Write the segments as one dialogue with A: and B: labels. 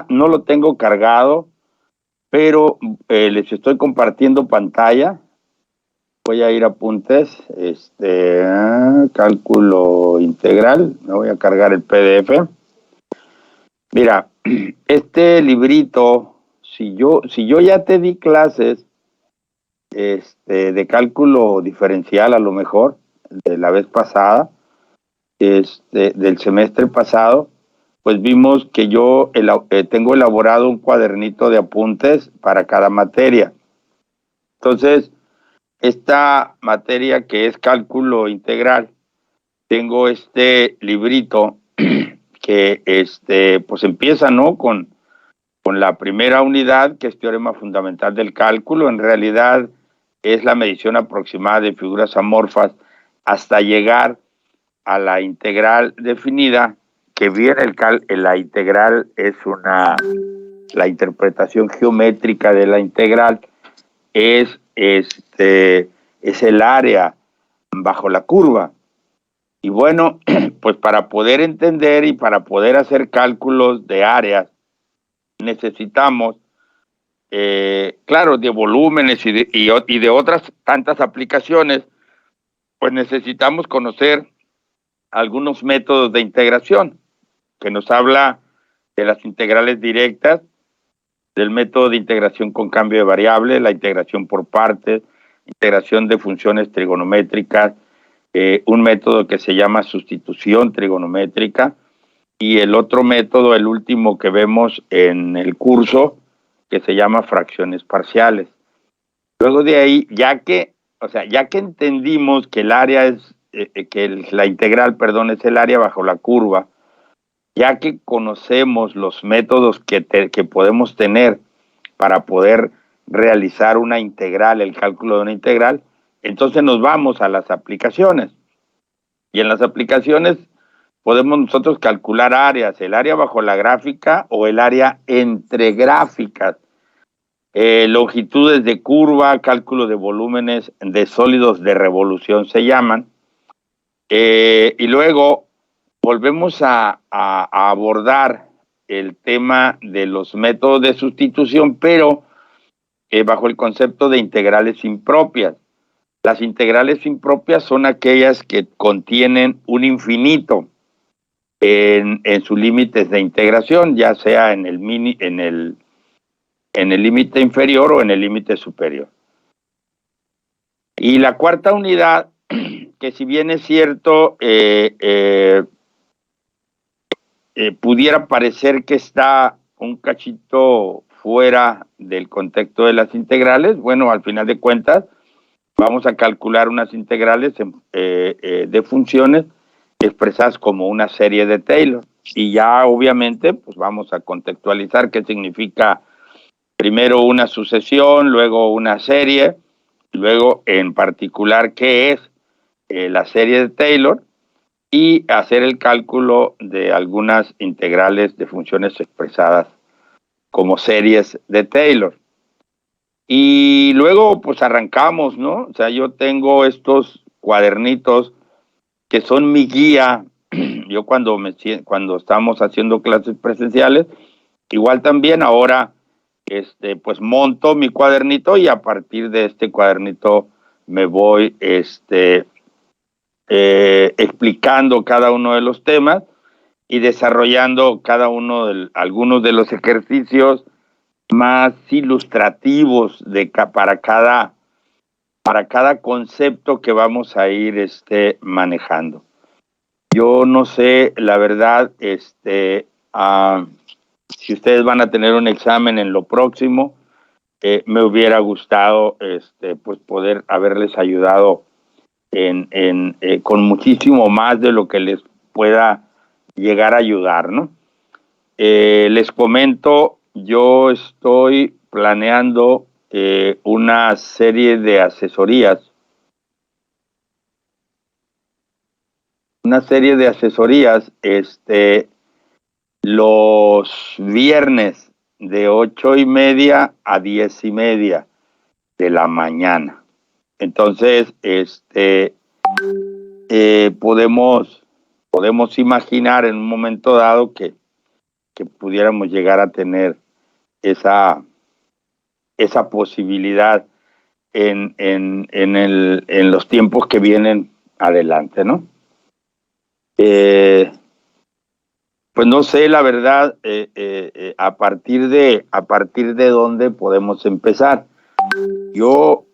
A: no lo tengo cargado, pero les estoy compartiendo pantalla. Voy a ir a apuntes, cálculo integral, me voy a cargar el PDF. Mira, este librito, si yo ya te di clases de cálculo diferencial, a lo mejor, de la vez pasada, del semestre pasado, pues vimos que yo tengo elaborado un cuadernito de apuntes para cada materia. Entonces, esta materia que es cálculo integral, tengo este librito que pues empieza, ¿no? Con la primera unidad, que es teorema fundamental del cálculo. En realidad es la medición aproximada de figuras amorfas hasta llegar a la integral definida, que viene la integral es la interpretación geométrica de la integral es el área bajo la curva. Y bueno, pues para poder entender y para poder hacer cálculos de áreas, necesitamos, claro, de volúmenes y de otras tantas aplicaciones, pues necesitamos conocer algunos métodos de integración, que nos habla de las integrales directas, del método de integración con cambio de variable, la integración por partes, integración de funciones trigonométricas, un método que se llama sustitución trigonométrica, y el otro método, el último que vemos en el curso, que se llama fracciones parciales. Luego de ahí, ya que entendimos que el área es, la integral, perdón, es el área bajo la curva, ya que conocemos los métodos que podemos tener para poder realizar una integral, el cálculo de una integral, entonces nos vamos a las aplicaciones. Y en las aplicaciones podemos nosotros calcular áreas, el área bajo la gráfica o el área entre gráficas, longitudes de curva, cálculo de volúmenes de sólidos de revolución se llaman. Y luego volvemos a abordar el tema de los métodos de sustitución, pero bajo el concepto de integrales impropias. Las integrales impropias son aquellas que contienen un infinito en sus límites de integración, ya sea en el límite inferior o en el límite superior. Y la cuarta unidad, que si bien es cierto, pudiera parecer que está un cachito fuera del contexto de las integrales, bueno, al final de cuentas, vamos a calcular unas integrales de funciones expresadas como una serie de Taylor. Y ya obviamente pues vamos a contextualizar qué significa primero una sucesión, luego una serie, luego en particular qué es la serie de Taylor, y hacer el cálculo de algunas integrales de funciones expresadas como series de Taylor. Y luego pues arrancamos, ¿no? O sea, yo tengo estos cuadernitos que son mi guía. Yo cuando estamos haciendo clases presenciales, igual también ahora pues monto mi cuadernito y a partir de este cuadernito me voy explicando cada uno de los temas y desarrollando algunos de los ejercicios más ilustrativos para cada concepto que vamos a ir manejando. Yo no sé, la verdad, si ustedes van a tener un examen en lo próximo, me hubiera gustado pues poder haberles ayudado con muchísimo más de lo que les pueda llegar a ayudar, ¿no? Les comento, yo estoy planeando una serie de asesorías. Los viernes de 8:30 a 10:30 de la mañana. Entonces, podemos imaginar en un momento dado que que pudiéramos llegar a tener esa posibilidad en los tiempos que vienen adelante, ¿no? Pues no sé, la verdad, a partir de dónde podemos empezar. Yo,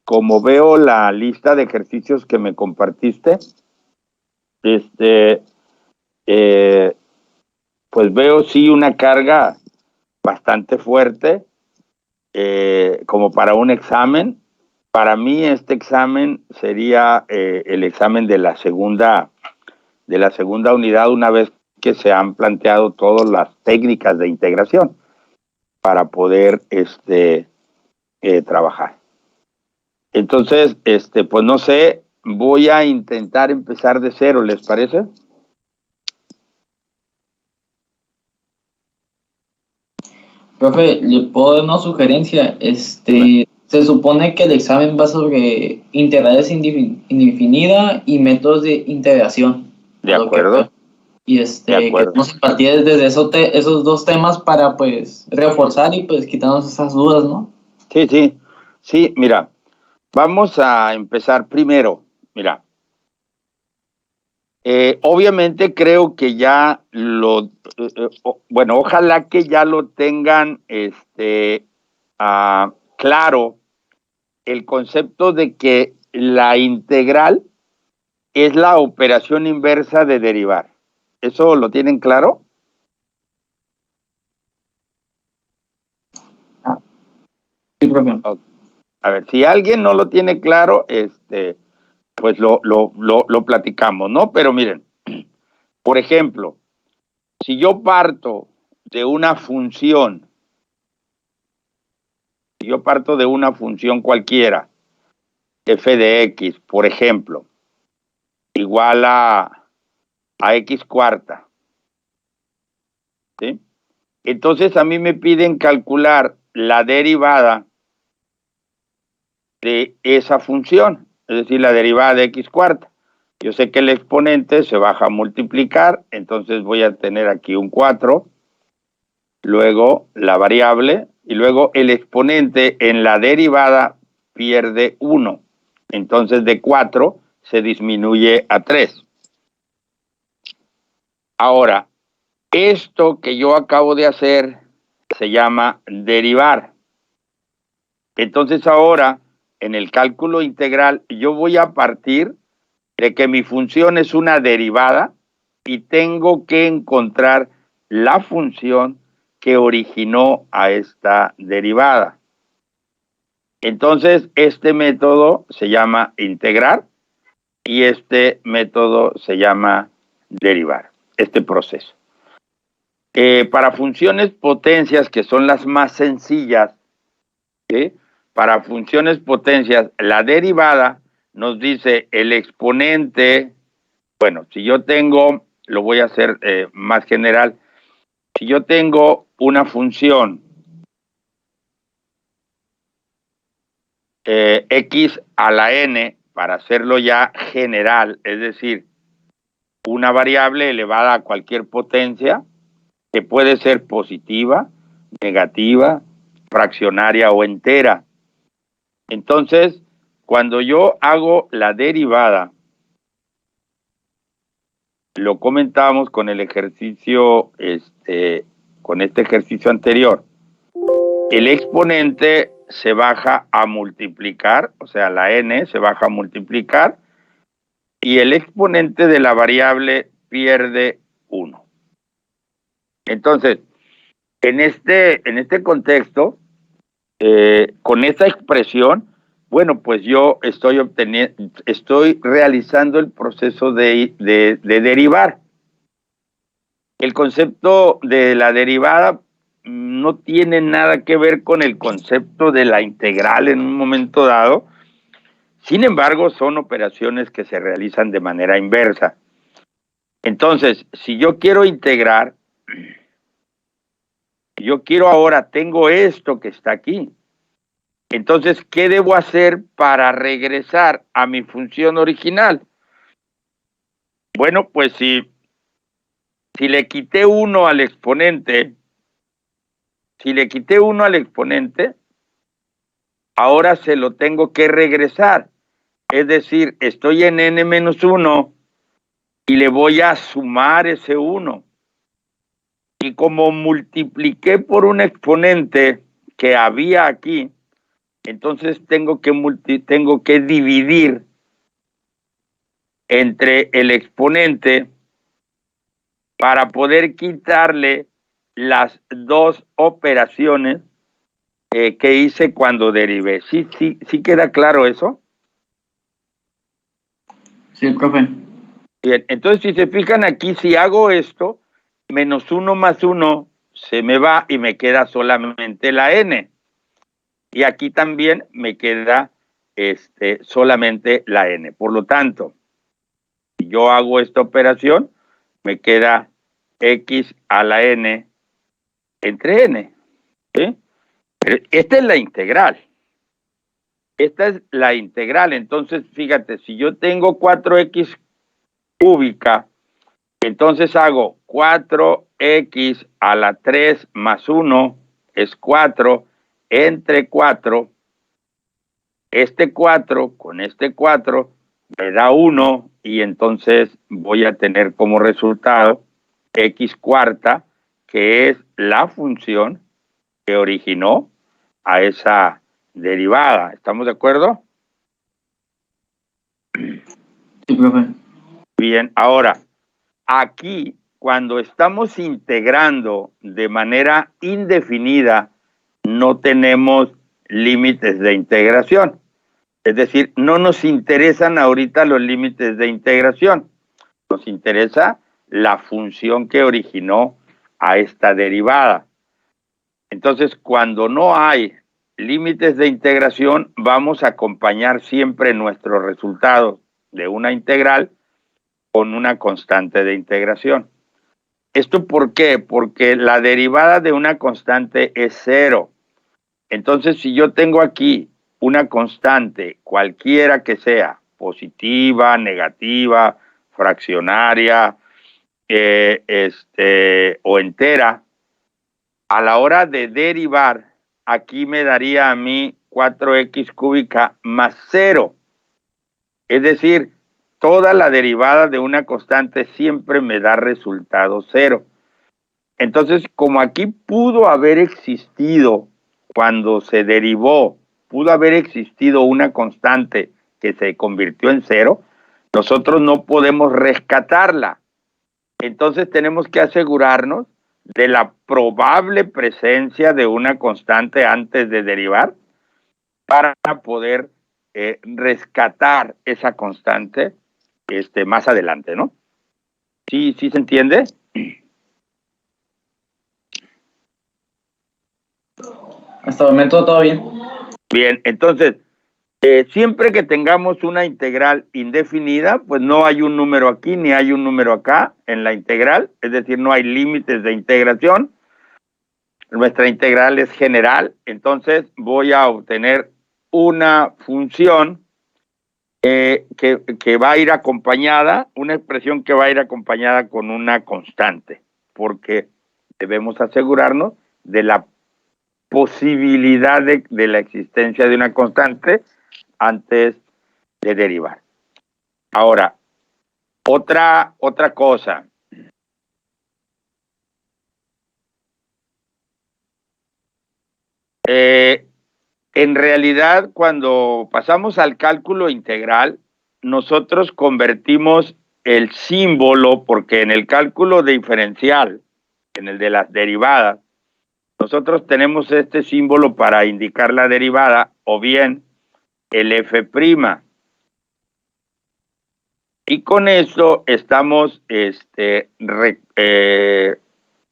A: como veo la lista de ejercicios que me compartiste, pues veo sí una carga bastante fuerte, como para un examen. Para mí este examen sería el examen de la segunda unidad, una vez que se han planteado todas las técnicas de integración para poder trabajar. Entonces, pues no sé, voy a intentar empezar de cero, ¿les parece?
B: Profe, ¿le puedo dar una sugerencia? Se supone que el examen va sobre integrales indefinida y métodos de integración.
A: De acuerdo.
B: Y
A: De acuerdo.
B: queremos partir desde esos dos temas para pues reforzar y pues quitarnos esas dudas, ¿no?
A: Sí, mira, vamos a empezar primero. Mira, obviamente creo que ya bueno, ojalá que ya lo tengan claro el concepto de que la integral es la operación inversa de derivar. ¿Eso lo tienen claro?
B: Sí, profe.
A: A ver, si alguien no lo tiene claro, pues lo platicamos, ¿no? Pero miren, por ejemplo, si yo parto de una función, cualquiera, f de x, por ejemplo, igual a x cuarta, ¿sí? Entonces a mí me piden calcular la derivada de esa función, es decir, la derivada de x cuarta. Yo sé que el exponente se baja a multiplicar, entonces voy a tener aquí un 4, luego la variable, y luego el exponente en la derivada pierde 1. Entonces de 4 se disminuye a 3. Ahora, esto que yo acabo de hacer se llama derivar. Entonces ahora, en el cálculo integral, yo voy a partir de que mi función es una derivada y tengo que encontrar la función que originó a esta derivada. Entonces, este método se llama integrar y este método se llama derivar, este proceso. Para funciones potencias, que son las más sencillas, ¿sí? Para funciones potencias, la derivada nos dice el exponente. Bueno, si yo tengo, lo voy a hacer más general, si yo tengo una función x a la n, para hacerlo ya general, es decir, una variable elevada a cualquier potencia, que puede ser positiva, negativa, fraccionaria o entera. Entonces, cuando yo hago la derivada, lo comentamos con el ejercicio, con este ejercicio anterior, el exponente se baja a multiplicar, o sea, la n se baja a multiplicar, y el exponente de la variable pierde 1. Entonces, en este contexto, con esta expresión, bueno, pues yo estoy realizando el proceso de derivar. El concepto de la derivada no tiene nada que ver con el concepto de la integral en un momento dado. Sin embargo, son operaciones que se realizan de manera inversa. Entonces, si yo quiero integrar, tengo esto que está aquí. Entonces, ¿qué debo hacer para regresar a mi función original? Bueno, pues si si le quité 1 al exponente, ahora se lo tengo que regresar. Es decir, estoy en n-1 y le voy a sumar ese 1. Y como multipliqué por un exponente que había aquí, entonces tengo que dividir entre el exponente para poder quitarle las dos operaciones que hice cuando derivé. ¿Sí queda claro eso?
B: Sí, profe.
A: Bien, entonces si se fijan aquí, si hago esto, menos 1 más 1 se me va y me queda solamente la n. Y aquí también me queda solamente la n. Por lo tanto, si yo hago esta operación, me queda x a la n entre n. ¿Sí? Pero esta es la integral. Esta es la integral. Entonces, fíjate, si yo tengo 4x cúbica, entonces hago 4x a la 3 más 1 es 4 entre 4. Este 4 con este 4 me da 1 y entonces voy a tener como resultado x cuarta, que es la función que originó a esa derivada. ¿Estamos de acuerdo?
B: Sí, profe.
A: Bien, ahora, aquí, cuando estamos integrando de manera indefinida, no tenemos límites de integración. Es decir, no nos interesan ahorita los límites de integración. Nos interesa la función que originó a esta derivada. Entonces, cuando no hay límites de integración, vamos a acompañar siempre nuestros resultados de una integral con una constante de integración. ¿Esto por qué? Porque la derivada de una constante es 0. Entonces, si yo tengo aquí una constante, cualquiera que sea, positiva, negativa, fraccionaria, o entera, a la hora de derivar, aquí me daría a mí 4x cúbica más 0. Es decir, toda la derivada de una constante siempre me da resultado 0. Entonces, como aquí pudo haber existido, cuando se derivó, pudo haber existido una constante que se convirtió en 0, nosotros no podemos rescatarla. Entonces tenemos que asegurarnos de la probable presencia de una constante antes de derivar para poder rescatar esa constante más adelante, ¿no? ¿Sí se entiende?
B: Hasta el momento todo bien.
A: Bien, entonces, siempre que tengamos una integral indefinida, pues no hay un número aquí ni hay un número acá en la integral, es decir, no hay límites de integración. Nuestra integral es general, entonces voy a obtener una función que va a ir acompañada, una expresión que va a ir acompañada con una constante, porque debemos asegurarnos de la posibilidad de la existencia de una constante antes de derivar. Ahora, otra cosa. En realidad, cuando pasamos al cálculo integral, nosotros convertimos el símbolo, porque en el cálculo diferencial, en el de las derivadas, nosotros tenemos este símbolo para indicar la derivada, o bien el f'. Y con eso estamos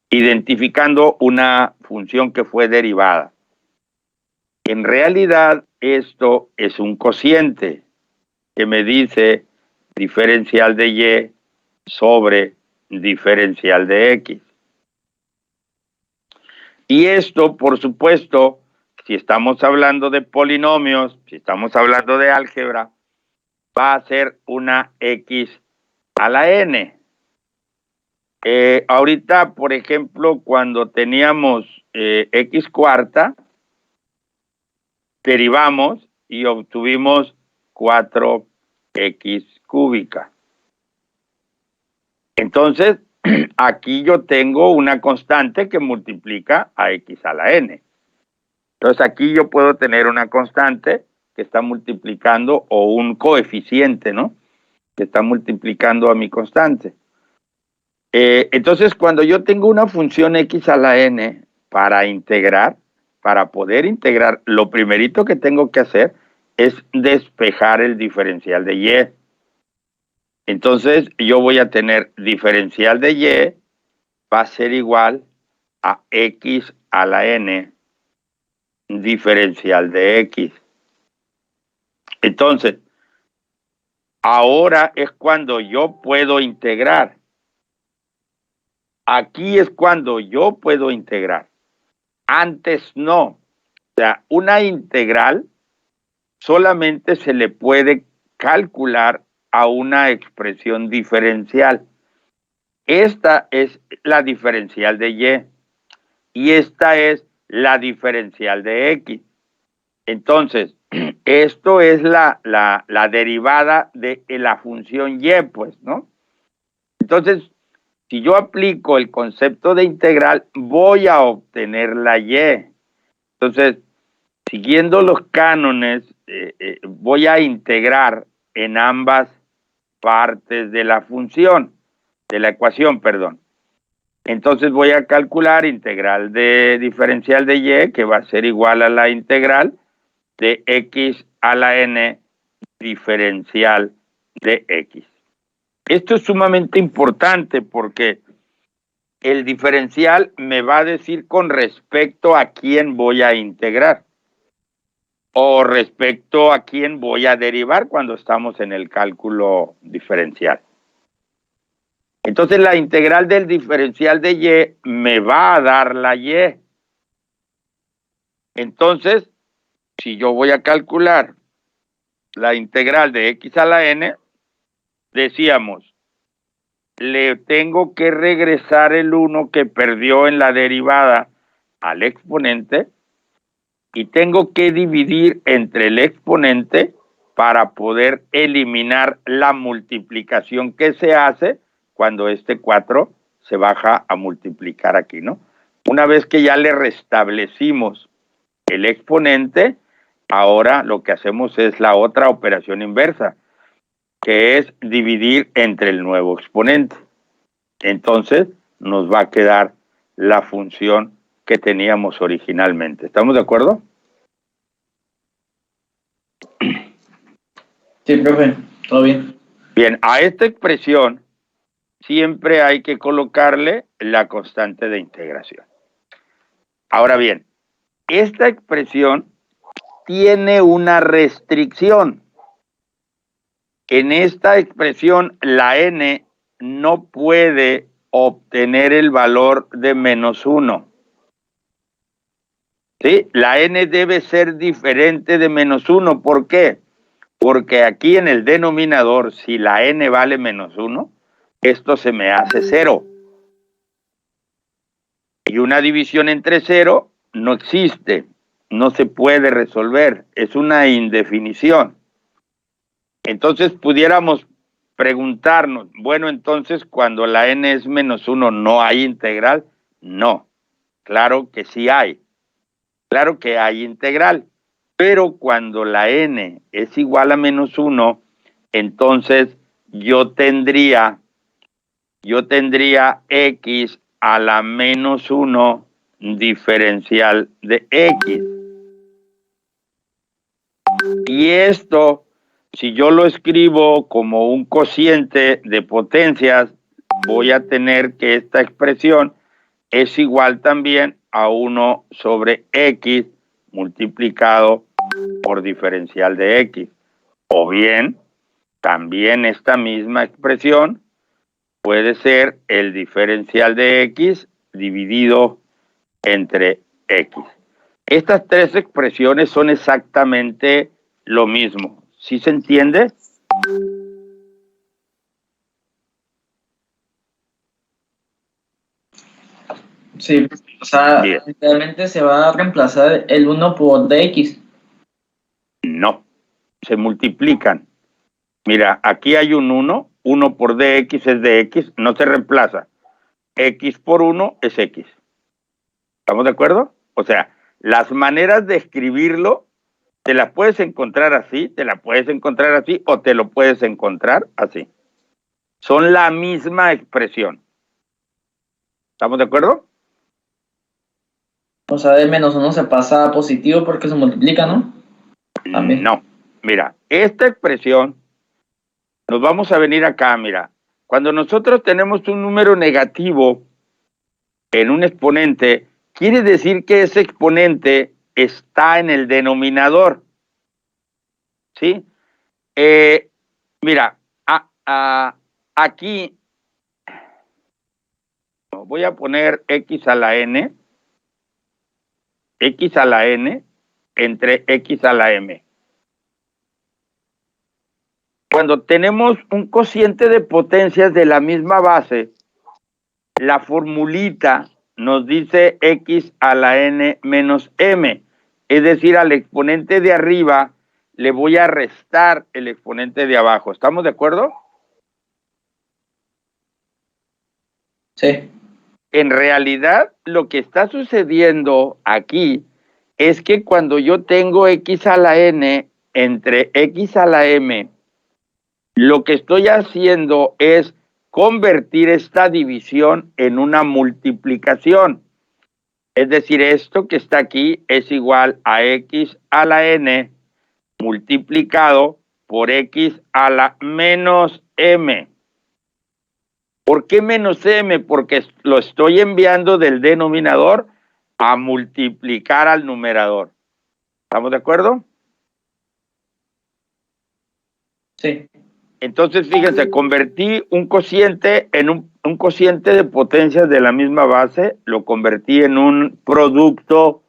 A: identificando una función que fue derivada. En realidad, esto es un cociente que me dice diferencial de y sobre diferencial de x. Y esto, por supuesto, si estamos hablando de polinomios, si estamos hablando de álgebra, va a ser una x a la n. Ahorita, por ejemplo, cuando teníamos x cuarta, derivamos y obtuvimos 4x cúbica. Entonces, aquí yo tengo una constante que multiplica a x a la n. Entonces, aquí yo puedo tener una constante que está multiplicando, o un coeficiente, ¿no? Que está multiplicando a mi constante. Entonces, cuando yo tengo una función x a la n para integrar, para poder integrar, lo primerito que tengo que hacer es despejar el diferencial de y. Entonces, yo voy a tener diferencial de y va a ser igual a x a la n diferencial de x. Entonces, ahora es cuando yo puedo integrar. Aquí es cuando yo puedo integrar. Antes no. O sea, una integral solamente se le puede calcular a una expresión diferencial. Esta es la diferencial de y esta es la diferencial de x. Entonces, esto es la derivada de la función y, pues, ¿no? Entonces, si yo aplico el concepto de integral, voy a obtener la y. Entonces, siguiendo los cánones, voy a integrar en ambas partes de la función, de la ecuación, perdón. Entonces voy a calcular integral de diferencial de y, que va a ser igual a la integral de x a la n diferencial de x. Esto es sumamente importante porque el diferencial me va a decir con respecto a quién voy a integrar o respecto a quién voy a derivar cuando estamos en el cálculo diferencial. Entonces la integral del diferencial de y me va a dar la y. Entonces, si yo voy a calcular la integral de x a la n, decíamos, le tengo que regresar el 1 que perdió en la derivada al exponente y tengo que dividir entre el exponente para poder eliminar la multiplicación que se hace cuando este 4 se baja a multiplicar aquí, ¿no? Una vez que ya le restablecimos el exponente, ahora lo que hacemos es la otra operación inversa, que es dividir entre el nuevo exponente. Entonces, nos va a quedar la función que teníamos originalmente. ¿Estamos de acuerdo?
B: Sí, profe, todo bien.
A: Bien, a esta expresión siempre hay que colocarle la constante de integración. Ahora bien, esta expresión tiene una restricción. En esta expresión, la n no puede obtener el valor de -1. ¿Sí? La n debe ser diferente de -1. ¿Por qué? Porque aquí en el denominador, si la n vale -1, esto se me hace 0. Y una división entre 0 no existe, no se puede resolver, es una indefinición. Entonces pudiéramos preguntarnos, bueno, entonces cuando la n es -1, ¿no hay integral? No, claro que sí hay. Claro que hay integral, pero cuando la n es igual a -1, entonces yo tendría x a la -1 diferencial de x. Y esto, si yo lo escribo como un cociente de potencias, voy a tener que esta expresión es igual también a 1 sobre x multiplicado por diferencial de x. O bien, también esta misma expresión puede ser el diferencial de x dividido entre x. Estas tres expresiones son exactamente lo mismo. ¿Sí se entiende?
B: Sí, o sea,
A: Bien,
B: realmente se va a reemplazar el 1 por dx.
A: no, se multiplican. Mira, aquí hay un 1 por dx es dx, no se reemplaza. X por 1 es x. ¿Estamos de acuerdo? O sea, las maneras de escribirlo, te las puedes encontrar así, te la puedes encontrar así o te lo puedes encontrar así. Son la misma expresión. ¿Estamos de acuerdo?
B: O sea, de -1 se pasa a positivo porque se multiplica, ¿no? También.
A: No. Mira, esta expresión, nos vamos a venir acá, mira. Cuando nosotros tenemos un número negativo en un exponente, quiere decir que ese exponente está en el denominador. ¿Sí? Mira, aquí voy a poner x a la n entre x a la m. Cuando tenemos un cociente de potencias de la misma base, la formulita nos dice x a la n menos m. Es decir, al exponente de arriba le voy a restar el exponente de abajo. ¿Estamos de acuerdo?
B: Sí.
A: En realidad, lo que está sucediendo aquí es que cuando yo tengo x a la n entre x a la m, lo que estoy haciendo es convertir esta división en una multiplicación. Es decir, esto que está aquí es igual a x a la n multiplicado por x a la menos m. ¿Por qué menos m? Porque lo estoy enviando del denominador a multiplicar al numerador. ¿Estamos de acuerdo?
B: Sí.
A: Entonces, fíjense, convertí un cociente en un cociente de potencias de la misma base, lo convertí en un producto,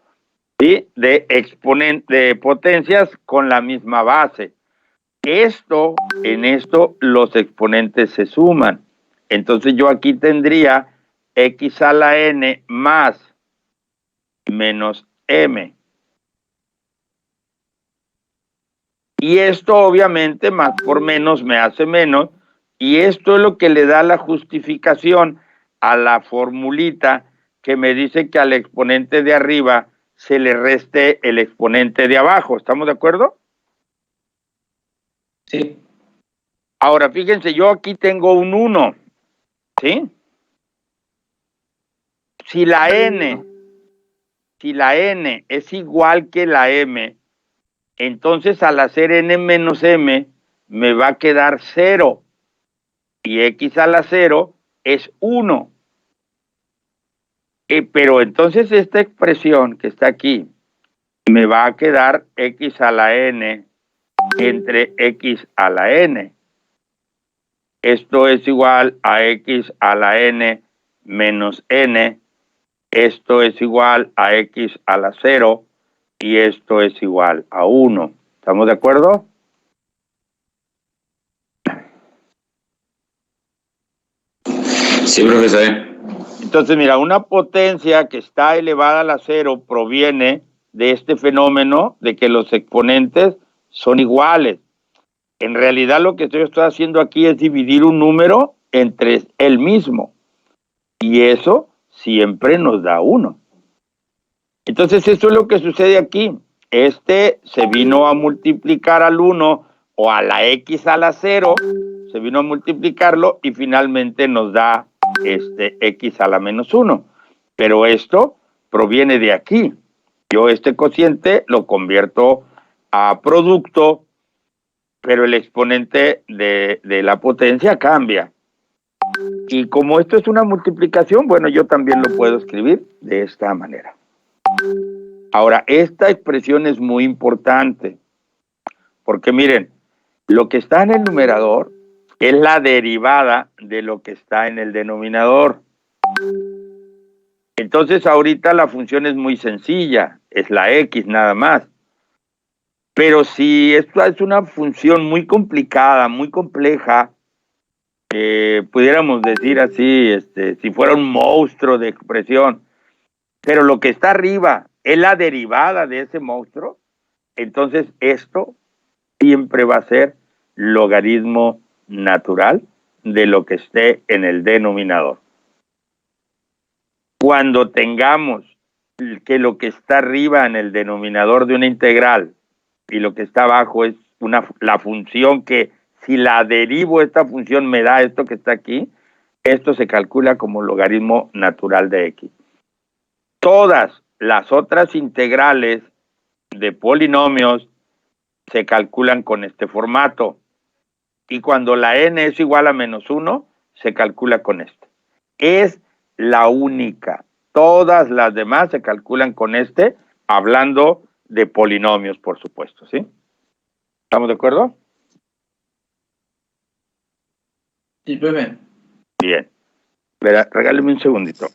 A: ¿sí?, de exponente de potencias con la misma base. En esto los exponentes se suman. Entonces yo aquí tendría x a la n más menos m. Y esto obviamente más por menos me hace menos. Y esto es lo que le da la justificación a la formulita que me dice que al exponente de arriba se le reste el exponente de abajo. ¿Estamos de acuerdo?
B: Sí.
A: Ahora, fíjense, yo aquí tengo un 1, ¿sí? Si la n es igual que la m, entonces al hacer n menos m me va a quedar 0 y x a la 0 es 1. Pero entonces esta expresión que está aquí me va a quedar x a la n entre x a la n. Esto es igual a x a la n menos n. Esto es igual a x a la 0 y esto es igual a 1. ¿Estamos de acuerdo?
C: Sí, profesor.
A: Entonces, mira, una potencia que está elevada a la 0 proviene de este fenómeno de que los exponentes son iguales. En realidad lo que yo estoy haciendo aquí es dividir un número entre el mismo. Y eso siempre nos da 1. Entonces, eso es lo que sucede aquí. Este se vino a multiplicar al 1 o a la x a la 0, se vino a multiplicarlo y finalmente nos da x a la menos 1. Pero esto proviene de aquí. Yo este cociente lo convierto a producto, pero el exponente de la potencia cambia. Y como esto es una multiplicación, bueno, yo también lo puedo escribir de esta manera. Ahora, esta expresión es muy importante, porque miren, lo que está en el numerador es la derivada de lo que está en el denominador. Entonces, ahorita la función es muy sencilla, es la x nada más. Pero si esto es una función muy complicada, muy compleja, pudiéramos decir así, si fuera un monstruo de expresión, pero lo que está arriba es la derivada de ese monstruo, entonces esto siempre va a ser logaritmo natural de lo que esté en el denominador. Cuando tengamos que lo que está arriba en el denominador de una integral y lo que está abajo es la función que, si la derivo esta función me da esto que está aquí, esto se calcula como logaritmo natural de x. Todas las otras integrales de polinomios se calculan con este formato. Y cuando la n es igual a -1, se calcula con este. Es la única. Todas las demás se calculan con este, hablando de polinomios, por supuesto, ¿sí? ¿Estamos de acuerdo?
B: Sí, profe.
A: Bien. Verá, regáleme un segundito.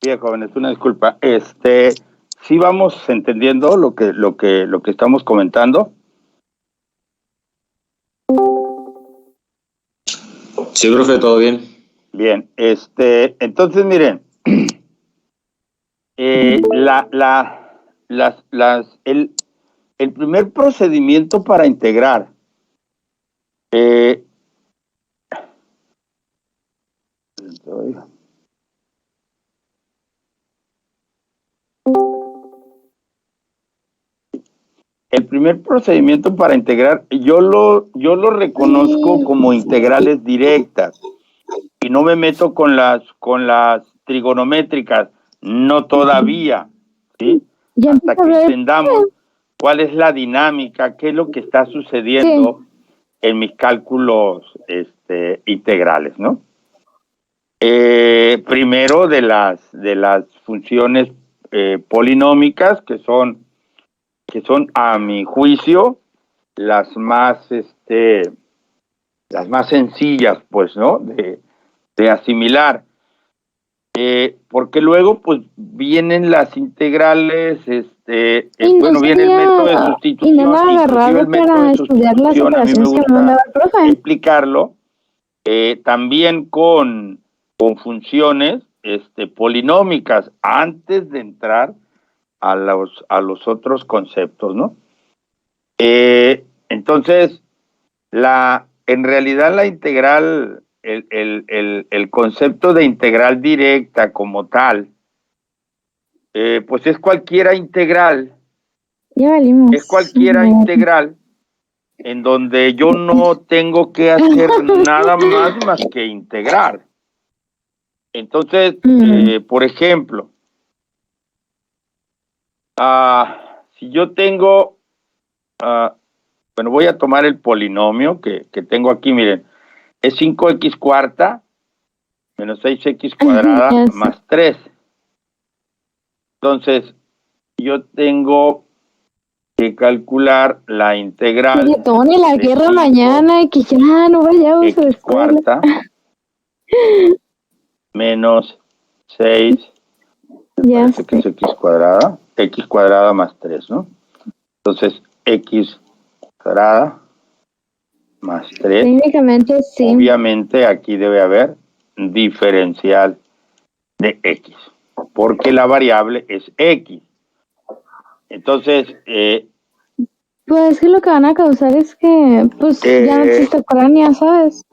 A: Bien, jóvenes, una disculpa. ¿Sí vamos entendiendo lo que estamos comentando?
C: Sí, profe, todo bien.
A: Bien, entonces miren, el primer procedimiento para integrar, el primer procedimiento para integrar, yo lo reconozco como integrales directas y no me meto con las trigonométricas, no todavía, ¿sí? Hasta que entendamos cuál es la dinámica, qué es lo que está sucediendo en mis cálculos integrales, ¿no? Primero de las funciones polinómicas, que son a mi juicio las más sencillas, pues, ¿no? De asimilar. Porque luego, pues, vienen las integrales, bueno, viene el método de sustitución, inclusive el método de sustitución, a mí me gusta explicarlo, también con funciones polinómicas antes de entrar a los otros conceptos, ¿no? Entonces, en realidad la integral, el concepto de integral directa como tal, pues es cualquiera integral.
D: Ya valimos.
A: Es cualquiera integral en donde yo no tengo que hacer nada más que integrar. Entonces, por ejemplo, si yo tengo, bueno, voy a tomar el polinomio que tengo aquí, miren, es 5x cuarta menos 6x cuadrada más 3. Entonces, yo tengo que calcular la integral.
D: Que Tony la guerra mañana y que ya no vayamos a la escuela.
A: Cuarta menos 6.
D: Ya
A: Parece que es x cuadrada más 3, ¿no? Entonces, x cuadrada más 3.
D: Técnicamente sí.
A: Obviamente aquí debe haber diferencial de x, porque la variable es x. Entonces,
D: pues que lo que van a causar es que, pues, ya no existe colania, ¿sabes?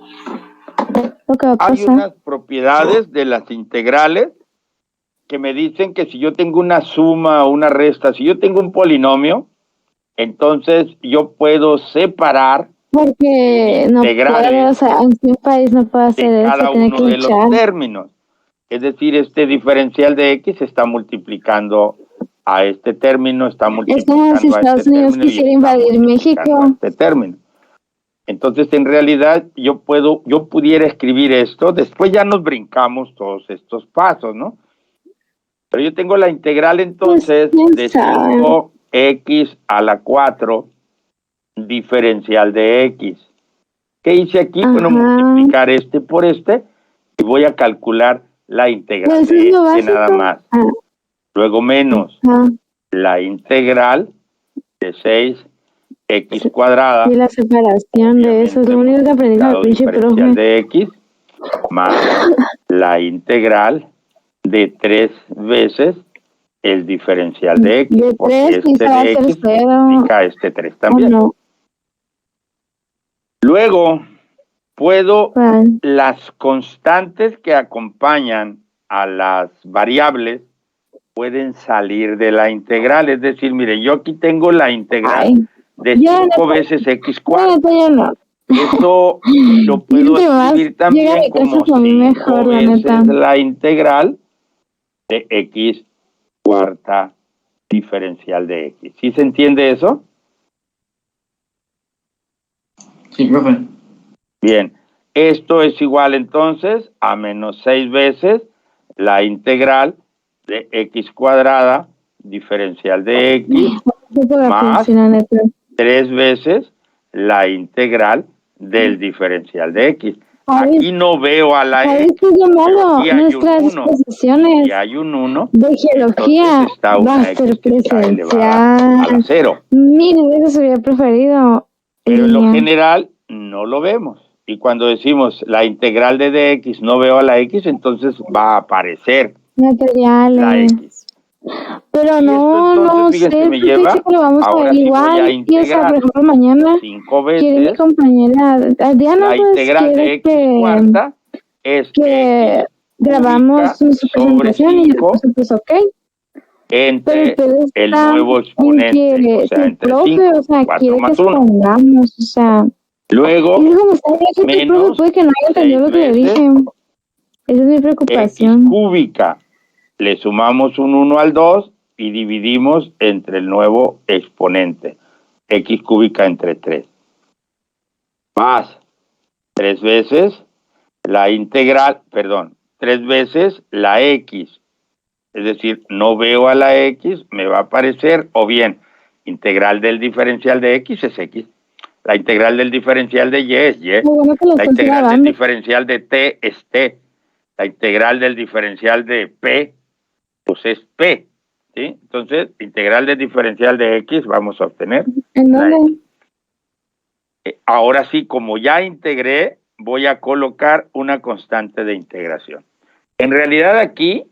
D: Lo que va a pasar.
A: Hay unas propiedades de las integrales que me dicen que si yo tengo una suma o una resta, si yo tengo un polinomio, entonces yo puedo separar
D: porque no puede, o sea, en un país no puede hacer
A: de
D: eso,
A: cada
D: tiene
A: uno
D: que
A: de los
D: luchar.
A: términos. Es decir, este diferencial de x se está multiplicando a este término, está multiplicando
D: si Estados Unidos quisiera invadir México.
A: Este término. Entonces, en realidad, yo pudiera escribir esto, después ya nos brincamos todos estos pasos, ¿no? Pero yo tengo la integral entonces
D: pues,
A: de 5x a la 4 diferencial de x. ¿Qué hice aquí?
D: Ajá.
A: Bueno, multiplicar este por este y voy a calcular la integral
D: pues
A: de
D: es
A: este nada más. Luego menos la integral de 6x cuadrada.
D: Y la separación de eso es lo único que aprendí con el pinche profe.
A: De x más la integral de 3 veces el diferencial de x.
D: De 3 y
A: de x significa este 3 también.
D: No.
A: Luego, puedo las constantes que acompañan a las variables pueden salir de la integral. Es decir, mire, yo aquí tengo la integral de 5 veces x cuarta. Eso lo puedo escribir también como 5 veces la integral de x cuarta diferencial de x. ¿Sí se entiende eso?
B: Sí, profe.
A: Bien, esto es igual entonces a menos 6 veces la integral de x cuadrada diferencial de x más 3 veces la integral del diferencial de x. Aquí no veo a la x, pero aquí hay un 1. Si hay un 1,
D: de geología
A: está
D: va a ser presencial.
A: A la 0.
D: Miren, eso se hubiera preferido.
A: Pero en lo general no lo vemos. Y cuando decimos la integral de dx no veo a la x, entonces va a aparecer la x.
D: Pero no sé,
A: me lleva,
D: que lo vamos a ver igual. Y o sea, por ejemplo, mañana
A: 5 veces
D: quiere mi compañera Diana,
A: la integral de x cuarta es
D: que grabamos su presentación y pues ok.
A: Entre el nuevo exponente, o sea, entre 5, 4 más 1.
D: O sea,
A: luego, menos
D: puede que no haya entendido lo que le dije. Esa es mi preocupación.
A: X cúbica. Le sumamos un 1 al 2 y dividimos entre el nuevo exponente. X cúbica entre 3. Más 3 veces la integral, 3 veces la X. Es decir, no veo a la X, me va a aparecer, o bien, integral del diferencial de X es X. La integral del diferencial de Y es Y. La integral del diferencial de T es T. La integral del diferencial de P, pues es P. ¿Sí? Entonces, integral del diferencial de X vamos a obtener.
D: ¿En dónde?
A: Ahora sí, como ya integré, voy a colocar una constante de integración. En realidad aquí,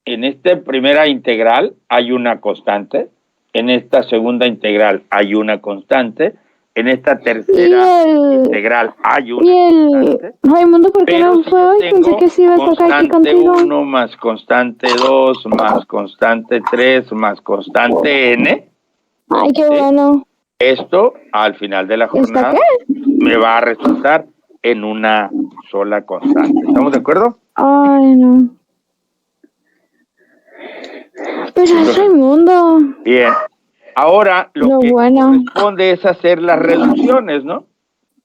A: en esta primera integral hay una constante, en esta segunda integral hay una constante, en esta tercera integral hay una constante.
D: Raimundo, ¿por qué no fue hoy? Pensé que sí iba a estar aquí contigo.
A: Constante 1 más constante 2 más constante 3 más constante n.
D: Ay, qué
A: ¿sí?
D: bueno.
A: Esto, al final de la jornada, me va a resultar en una sola constante. ¿Estamos de acuerdo?
D: Ay, no. Pero es Raimundo.
A: Bien. Ahora lo que corresponde es hacer las reducciones, ¿no?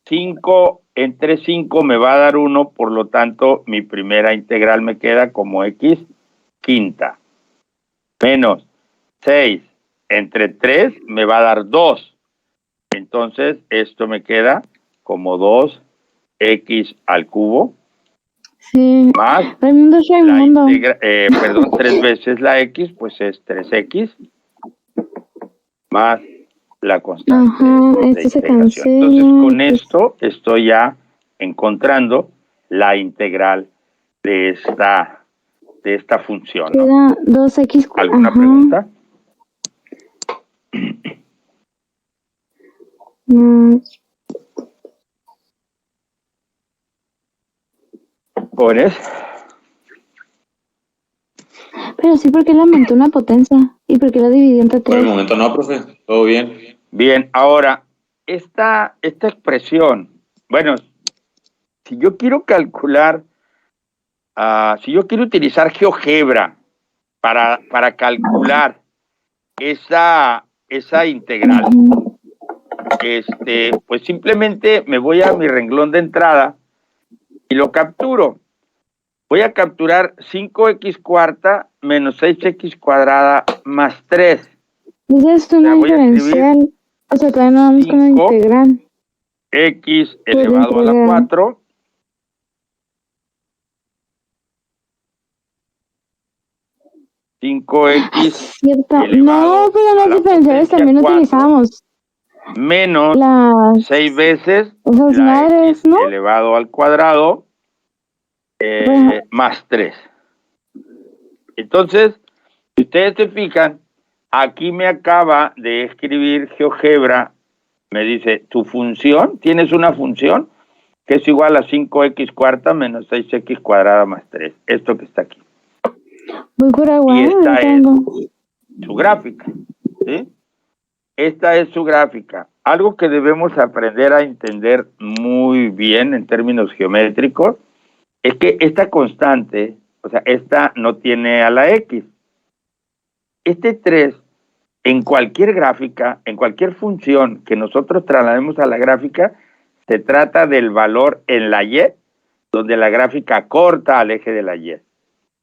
A: 5 entre 5 me va a dar 1, por lo tanto, mi primera integral me queda como x quinta. Menos 6 entre 3 me va a dar 2. Entonces, esto me queda como 2x al cubo.
D: Sí.
A: Más
D: Raimundo es Raimundo.
A: 3 veces la x, pues es 3x. Más la constante de integración. Entonces, con esto estoy ya encontrando la integral de esta función, ¿no?
D: Queda 2x.
A: ¿Alguna pregunta? ¿Jóvenes?
D: Pero sí, porque le aumentó una potencia. ¿Y por qué la dividió entre 3?
C: Por el momento no, profe. Todo bien.
A: Bien, ahora, esta expresión, bueno, si yo quiero calcular, si yo quiero utilizar GeoGebra para calcular esa integral, pues simplemente me voy a mi renglón de entrada y lo capturo. Voy a capturar 5x cuarta menos 6x cuadrada más 3.
D: Dices tú una diferencial. O sea, todavía no vamos con la integral.
A: X elevado a la 4.
D: Cierto. No, pero las diferenciales también utilizamos.
A: Menos 6 veces
D: esas
A: la
D: madres,
A: X
D: ¿no?
A: elevado al cuadrado más 3. Entonces, si ustedes se fijan, aquí me acaba de escribir GeoGebra, me dice, tu función, tienes una función que es igual a 5x cuarta menos 6x cuadrada más 3. Esto que está aquí.
D: Voy por agua,
A: y esta es su gráfica, ¿sí? Esta es su gráfica. Algo que debemos aprender a entender muy bien en términos geométricos es que esta constante, o sea, esta no tiene a la X. Este 3, en cualquier gráfica, en cualquier función que nosotros traslademos a la gráfica, se trata del valor en la Y, donde la gráfica corta al eje de la Y.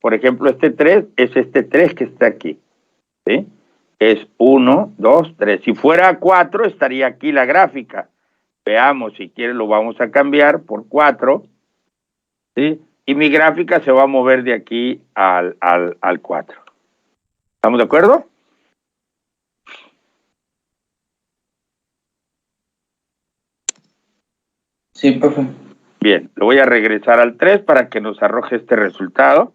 A: Por ejemplo, este 3 es este 3 que está aquí, ¿sí? Es 1, 2, 3. Si fuera 4, estaría aquí la gráfica. Veamos, si quiere lo vamos a cambiar por 4, ¿sí? Y mi gráfica se va a mover de aquí al 4. ¿Estamos de acuerdo?
B: Sí, profe.
A: Bien, lo voy a regresar al 3 para que nos arroje este resultado.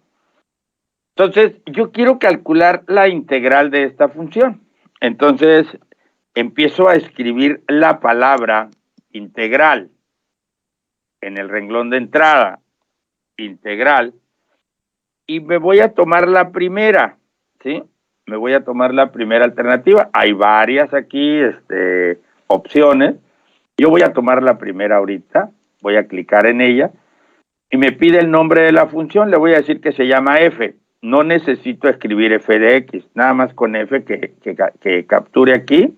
A: Entonces, yo quiero calcular la integral de esta función. Entonces, empiezo a escribir la palabra integral en el renglón de entrada, integral, y me voy a tomar la primera, ¿sí? Me voy a tomar la primera alternativa. Hay varias aquí, opciones. Yo voy a tomar la primera ahorita, voy a clicar en ella, y me pide el nombre de la función, le voy a decir que se llama f. No necesito escribir f de x, nada más con f que capture aquí,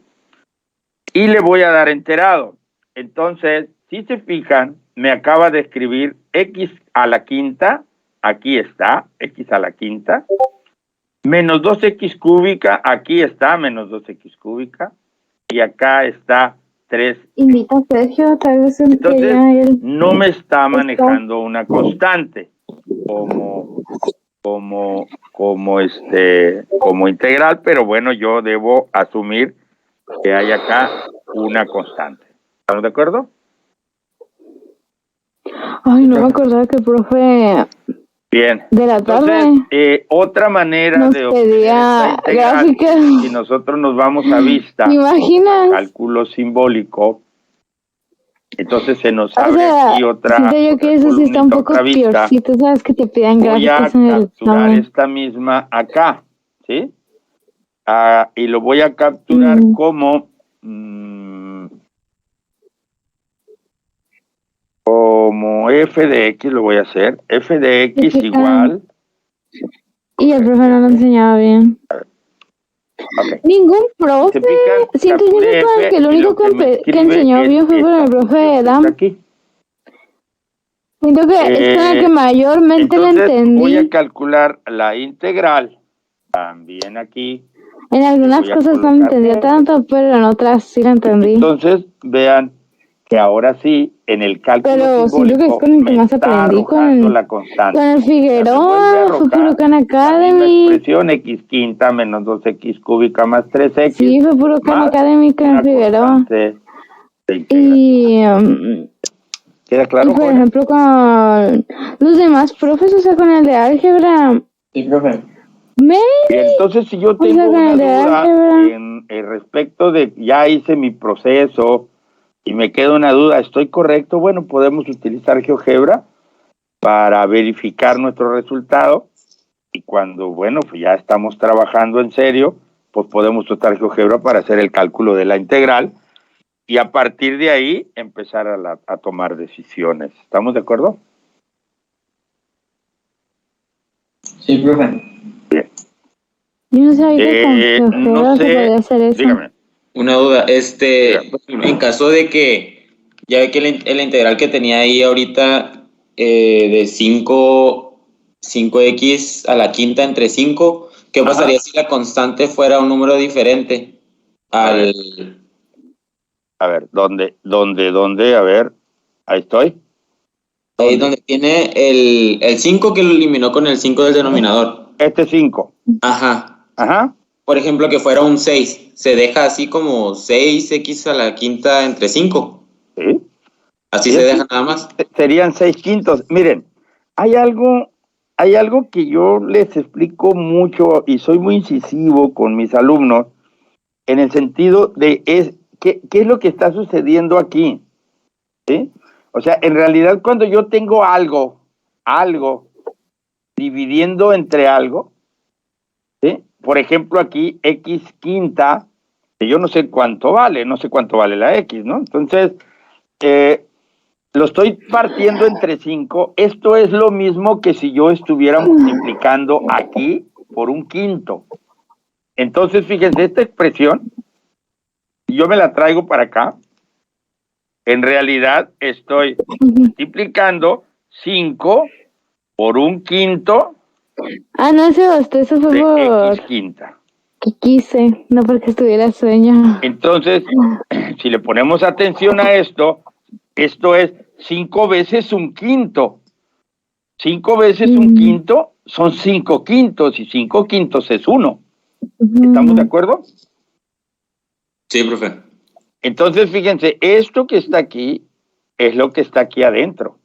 A: y le voy a dar enterado. Entonces, si se fijan, me acaba de escribir x a la quinta, aquí está, x a la quinta, menos 2x cúbica, aquí está, menos 2x cúbica, y acá está 3.
D: Invita a Sergio, tal vez.
A: Entonces, no me está manejando una constante como integral, pero bueno, yo debo asumir que hay acá una constante. ¿Estamos de acuerdo?
D: Ay, no me acordaba que el profe
A: Bien.
D: de la
A: Entonces,
D: tarde
A: otra manera
D: nos
A: de obtener
D: pedía
A: esta integral,
D: gráficas.
A: si nosotros nos vamos a vista,
D: ¿Te imaginas?
A: cálculo simbólico, entonces se nos
D: O
A: abre
D: sea,
A: aquí otra,
D: siento yo
A: otra
D: que eso sí está un
A: columnita,
D: poco
A: otra vista.
D: peorcito, ¿sabes? Que te pidan
A: Voy a
D: gráficas en el
A: capturar
D: examen.
A: esta misma acá, ¿sí? Y lo voy a capturar como f de x, lo voy a hacer. F de x
D: Explican.
A: igual.
D: Y el profe no lo enseñaba bien.
A: Okay.
D: Ningún profe.
A: Se pican,
D: Siento yo
A: capture F,
D: que el
A: y
D: único
A: lo que me
D: que
A: escribe
D: enseñó
A: es
D: bien fue con
A: esta
D: el profe
A: función que está
D: Adam.
A: aquí.
D: Siento que es con el que mayormente lo
A: Entonces voy a
D: entendí.
A: calcular la integral. También aquí.
D: En algunas
A: voy a
D: cosas no
A: colocar
D: entendía
A: F.
D: tanto, pero en otras sí lo entendí.
A: Entonces, vean que ahora sí, en el cálculo
D: Pero siento que es
A: simbólico,
D: con el que
A: me
D: más
A: está
D: aprendí,
A: arrojando la constante.
D: con el
A: O sea, me vuelve a
D: Figueroa, fue puro
A: arrojar
D: Khan
A: la misma
D: Academy.
A: expresión, x quinta menos 2x cúbica más 3x.
D: Sí, fue puro Khan
A: más
D: Academy con
A: una
D: el Figueroa.
A: constante de integración. ¿Queda claro,
D: y por
A: jóvenes?
D: ejemplo con los demás profes, o sea, con el de álgebra.
B: Sí, profe.
A: Bien, entonces, si yo tengo
D: con
A: una
D: el de
A: duda
D: álgebra.
A: en respecto de ya hice mi proceso y me queda una duda, ¿estoy correcto? Bueno, podemos utilizar GeoGebra para verificar nuestro resultado y cuando, bueno, pues ya estamos trabajando en serio, pues podemos usar GeoGebra para hacer el cálculo de la integral y a partir de ahí empezar a tomar decisiones. ¿Estamos de acuerdo?
B: Sí, profe.
A: Bien.
D: Yo no sabía que con GeoGebra
A: No
D: se
A: sé,
D: podía hacer eso.
A: dígame.
C: Una duda, en caso de que, ya ve que la integral que tenía ahí ahorita de 5x a la quinta entre 5, ¿qué pasaría si la constante fuera un número diferente al...
A: A ver, ¿dónde? A ver, ahí estoy.
C: Ahí donde tiene el 5 que lo eliminó con el 5 del denominador.
A: Este 5.
C: Ajá.
A: Ajá.
C: Por ejemplo, que fuera un 6. Se deja así como 6x a la quinta entre 5.
A: Sí.
C: Así
A: Y
C: se
A: es
C: deja nada más.
A: Serían 6/5. Miren, hay algo que yo les explico mucho y soy muy incisivo con mis alumnos en el sentido de ¿qué es lo que está sucediendo aquí? ¿Sí? O sea, en realidad cuando yo tengo algo dividiendo entre algo, ¿sí? Por ejemplo aquí x quinta, que yo no sé cuánto vale la x, ¿no? Entonces, lo estoy partiendo entre 5. Esto es lo mismo que si yo estuviera multiplicando aquí por un quinto. Entonces, fíjense, esta expresión, si yo me la traigo para acá, en realidad estoy multiplicando 5 por un quinto
D: Ah, no, eso fue
A: de
D: por
A: x quinta.
D: que quise, no porque estuviera sueño.
A: Entonces, si le ponemos atención a esto es 5 veces un quinto. 5 veces un quinto son 5 quintos y 5 quintos es 1. ¿Estamos de acuerdo?
C: Sí, profe.
A: Entonces, fíjense, esto que está aquí es lo que está aquí adentro.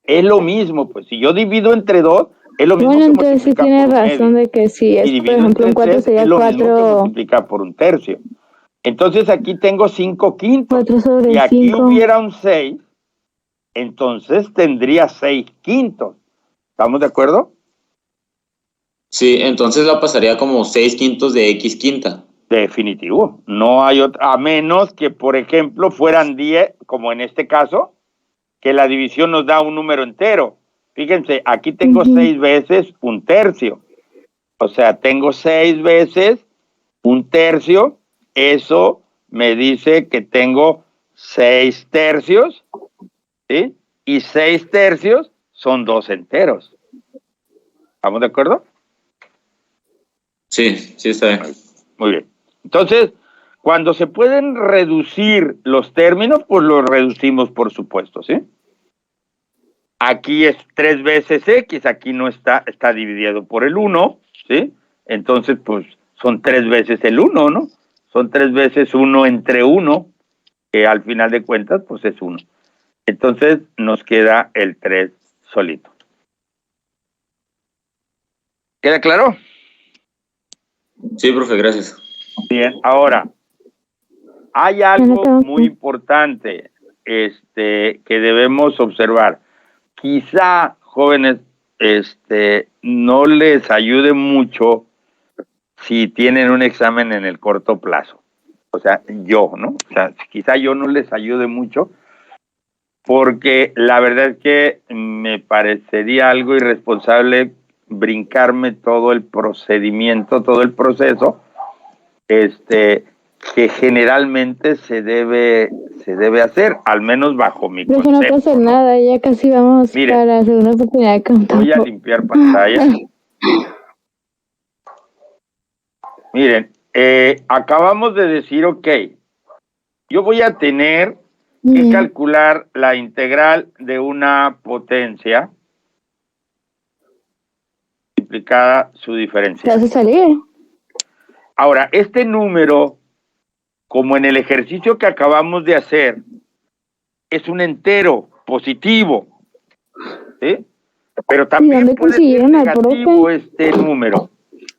A: Es lo mismo, pues si yo divido entre 2, es lo mismo
D: Bueno,
A: que
D: entonces sí
A: multiplicar
D: tiene
A: por un
D: razón
A: medio.
D: de que si es,
A: Si
D: por
A: divido
D: ejemplo, un
A: entre
D: 4
A: 3,
D: sería
A: es lo mismo que
D: 4,
A: multiplicar por un tercio. Entonces aquí tengo 5 quintos.
D: 4 sobre
A: Si aquí
D: 5.
A: hubiera un 6, entonces tendría 6 quintos. ¿Estamos de acuerdo?
C: Sí, entonces la pasaría como 6 quintos de x quinta.
A: Definitivo. No hay otra, a menos que, por ejemplo, fueran 10, como en este caso, que la división nos da un número entero. Fíjense, aquí tengo 6 veces un tercio. O sea, tengo 6 veces un tercio. Eso me dice que tengo 6 tercios, ¿sí? Y 6 tercios son 2 enteros. ¿Estamos de acuerdo?
C: Sí, sí está bien.
A: Muy bien. Entonces, cuando se pueden reducir los términos, pues los reducimos, por supuesto, ¿sí? Aquí es 3 veces x, aquí no está dividido por el 1, ¿sí? Entonces, pues son 3 veces el 1, ¿no? Son 3 veces 1 entre 1, que al final de cuentas, pues es 1. Entonces nos queda el 3 solito. ¿Queda claro?
C: Sí, profe, gracias.
A: Bien, ahora, hay algo muy importante que debemos observar. Quizá, jóvenes, no les ayude mucho si tienen un examen en el corto plazo. O sea, yo, ¿no? O sea, quizá yo no les ayude mucho, porque la verdad es que me parecería algo irresponsable brincarme todo el procedimiento, todo el proceso, que generalmente se debe hacer, al menos bajo mi
D: Pero
A: concepto.
D: no pasa nada, ya casi vamos
A: Miren,
D: para la segunda oportunidad.
A: voy a limpiar pantalla. Miren, acabamos de decir, ok, yo voy a tener que calcular la integral de una potencia multiplicada su diferencia.
D: ¿Te vas a salir?
A: Ahora, este número, como en el ejercicio que acabamos de hacer, es un entero positivo, ¿sí? Pero también puede ser negativo este número.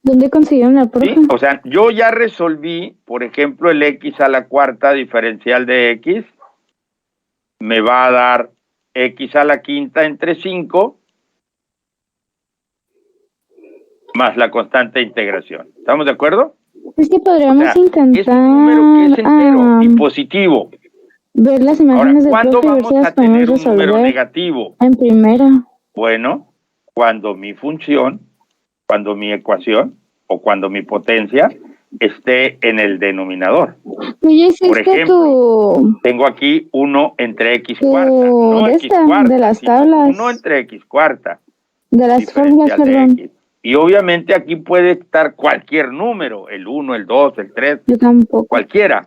D: ¿Dónde consiguieron la profe?
A: ¿Sí? O sea, yo ya resolví, por ejemplo, el x a la cuarta diferencial de x, me va a dar x a la quinta entre 5 más la constante de integración. ¿Estamos de acuerdo?
D: Es que podríamos intentar
A: es un número que es entero y positivo.
D: Ver las imágenes
A: Ahora,
D: de
A: ¿cuándo
D: profe y ver
A: vamos
D: si las
A: a tener
D: podemos
A: un número
D: resolver
A: negativo?
D: en primera.
A: Bueno, cuando mi función, cuando mi ecuación o cuando mi potencia esté en el denominador.
D: Tú ya hiciste
A: por ejemplo, tengo aquí 1 entre x cuarta, no x cuarta,
D: de las
A: sino
D: tablas.
A: 1 entre x cuarta.
D: De las fórmulas, perdón.
A: X. Y obviamente aquí puede estar cualquier número, el 1, el 2, el 3,
D: Yo tampoco.
A: cualquiera.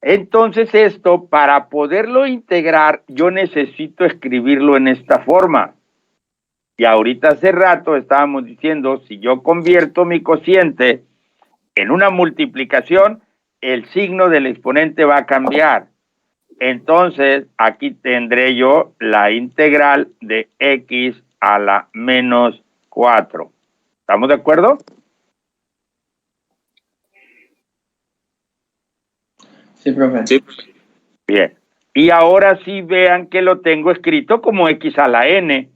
A: Entonces esto, para poderlo integrar, yo necesito escribirlo en esta forma. Y ahorita hace rato estábamos diciendo, si yo convierto mi cociente en una multiplicación, el signo del exponente va a cambiar. Entonces, aquí tendré yo la integral de x a la menos 4. ¿Estamos de acuerdo?
B: Sí, profe.
C: Sí, profe.
A: Bien. Y ahora sí vean que lo tengo escrito como x a la n.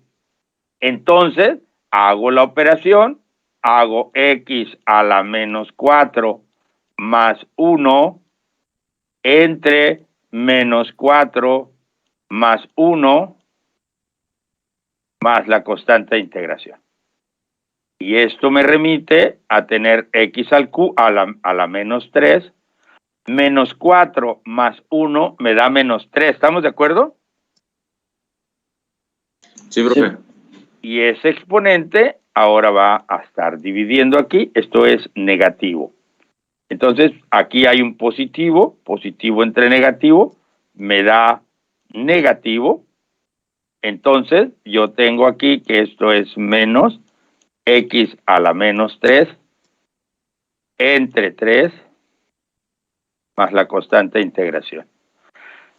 A: Entonces, hago la operación, hago x a la menos 4 más 1 entre menos 4 más 1 más la constante de integración. Y esto me remite a tener x al q a la menos 3, menos 4 más 1 me da menos 3. ¿Estamos de acuerdo?
C: Sí, profe.
A: Y ese exponente ahora va a estar dividiendo aquí. Esto es negativo. Entonces, aquí hay un positivo, positivo entre negativo, me da negativo. Entonces, yo tengo aquí que esto es menos x a la menos 3 entre 3 más la constante de integración.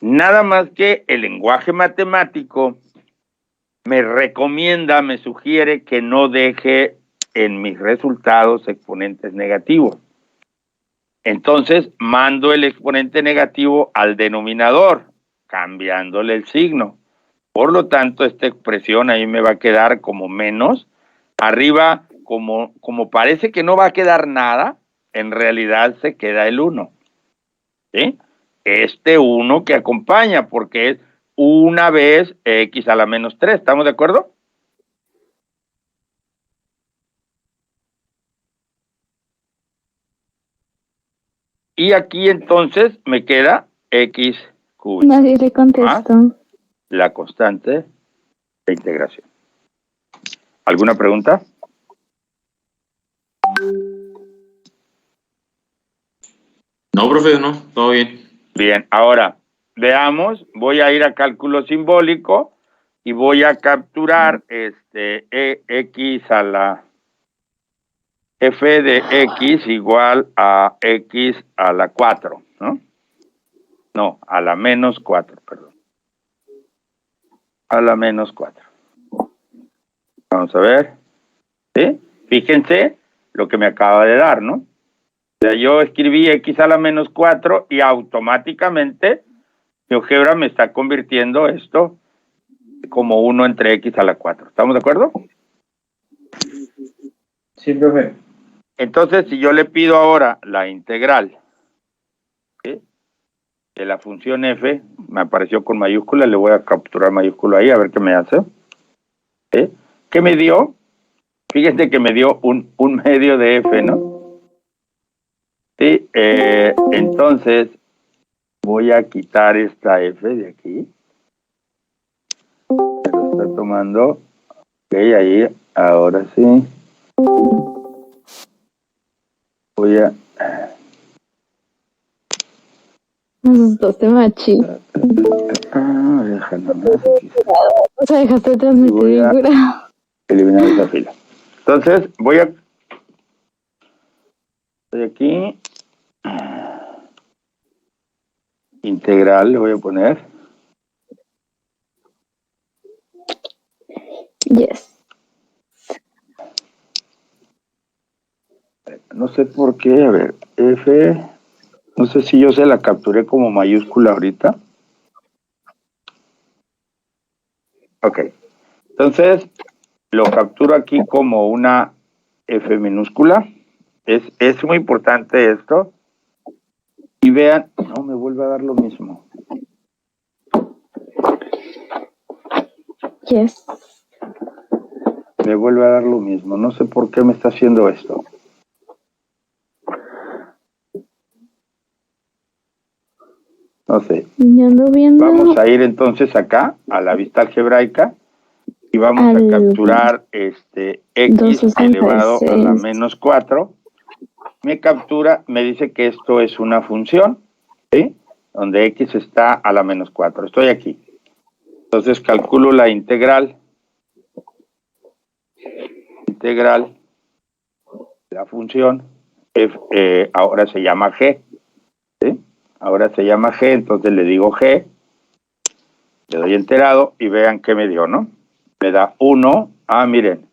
A: Nada más que el lenguaje matemático me recomienda, me sugiere que no deje en mis resultados exponentes negativos. Entonces, mando el exponente negativo al denominador, cambiándole el signo. Por lo tanto, esta expresión ahí me va a quedar como menos. Arriba, como parece que no va a quedar nada, en realidad se queda el 1. ¿Sí? Este 1 que acompaña, porque es una vez x a la menos 3. ¿Estamos de acuerdo? Y aquí entonces me queda x cúbico.
D: Nadie le contestó.
A: La constante de integración. ¿Alguna pregunta?
C: No, profe, no, todo bien.
A: Bien, ahora veamos, voy a ir a cálculo simbólico y voy a capturar x a la f de x igual a x a la 4, ¿no? No, a la menos 4, perdón. A la menos 4. Vamos a ver. ¿Sí? Fíjense lo que me acaba de dar, ¿no? O sea, yo escribí x a la menos 4 y automáticamente GeoGebra me está convirtiendo esto como 1 entre x a la 4. ¿Estamos de acuerdo?
B: Sí, profe.
A: Entonces, si yo le pido ahora la integral, ¿sí?, de la función f, me apareció con mayúscula, le voy a capturar mayúscula ahí, a ver qué me hace. ¿Sí? ¿Qué me dio? Fíjense que me dio un medio de f, ¿no? Sí, entonces voy a quitar esta f de aquí. Se lo está tomando. Ok, ahí, ahora sí. Voy a...
D: Me asustaste machín.
A: Déjalo más aquí.
D: O sea, dejaste de transmitir
A: Voy
D: bien
A: a
D: curado.
A: eliminar esa fila. Entonces, voy a... Estoy aquí. Integral, le voy a poner.
D: Yes.
A: No sé por qué, a ver, F, no sé si yo se la capturé como mayúscula ahorita. Ok, entonces lo capturo aquí como una F minúscula. Es muy importante esto. Y vean, no me vuelve a dar lo mismo.
D: Yes.
A: Me vuelve a dar lo mismo. No sé por qué me está haciendo esto. No sé.
D: Yo ando viendo.
A: Vamos a ir entonces acá, a la vista algebraica, y vamos a capturar x elevado a la
D: 266.
A: menos 4. Me captura, me dice que esto es una función, ¿sí? Donde x está a la menos 4. Estoy aquí. Entonces calculo la integral. Integral de la función, f, ahora se llama g, ¿sí? Ahora se llama g, entonces le digo g, le doy enterado y vean qué me dio, ¿no? Me da 1, miren,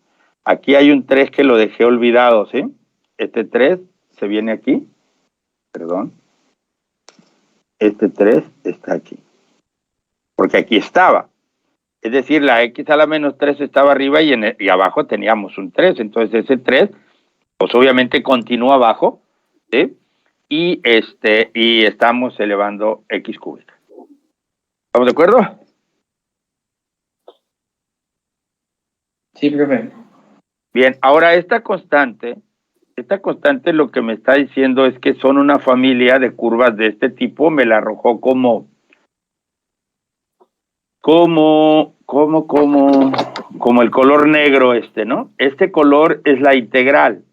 A: aquí hay un 3 que lo dejé olvidado, ¿sí? Este 3 se viene aquí, perdón, este 3 está aquí, porque aquí estaba. Es decir, la x a la menos 3 estaba arriba y abajo teníamos un 3, entonces ese 3, pues obviamente continúa abajo, ¿sí? Y estamos elevando x cúbica. ¿Estamos de acuerdo?
B: Sí, profe.
A: Bien, ahora esta constante lo que me está diciendo es que son una familia de curvas de este tipo, me la arrojó como el color negro ¿no? Este color es la integral,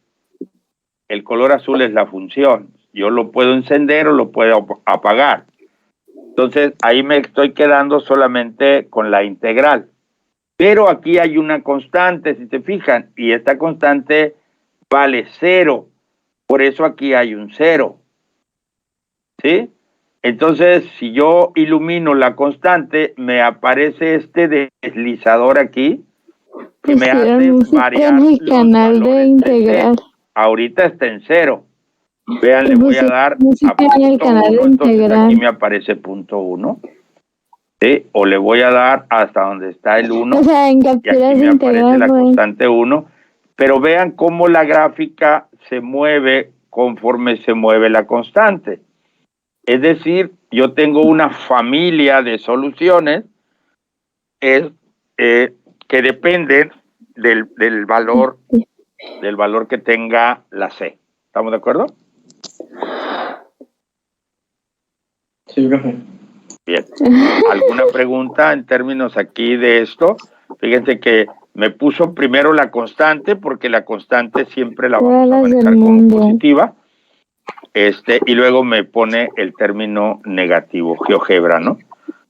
A: el color azul es la función. Yo lo puedo encender o lo puedo apagar. Entonces, ahí me estoy quedando solamente con la integral. Pero aquí hay una constante, si se fijan, y esta constante vale 0. Por eso aquí hay un 0. ¿Sí? Entonces, si yo ilumino la constante, me aparece este deslizador aquí, que me hace
D: Pusieron música
A: variar
D: en el
A: los
D: canal de
A: valores de
D: integral.
A: C. Ahorita está en 0. Vean, le
D: Y
A: voy a
D: pusieron
A: dar a
D: música en el
A: punto
D: canal de
A: 1, entonces aquí
D: integral.
A: me aparece punto 1. ¿Sí? O le voy a dar hasta donde está el 1.
D: O sea, en
A: Y aquí
D: capturas de
A: me aparece
D: integral,
A: la
D: pues.
A: constante 1. Pero vean cómo la gráfica se mueve conforme se mueve la constante. Es decir, yo tengo una familia de soluciones que dependen del valor que tenga la C. ¿Estamos de acuerdo?
B: Sí, profe.
A: Bien. ¿Alguna pregunta en términos aquí de esto? Fíjense que me puso primero la constante, porque la constante siempre la vamos a manejar como positiva. Y luego me pone el término negativo, GeoGebra, ¿no?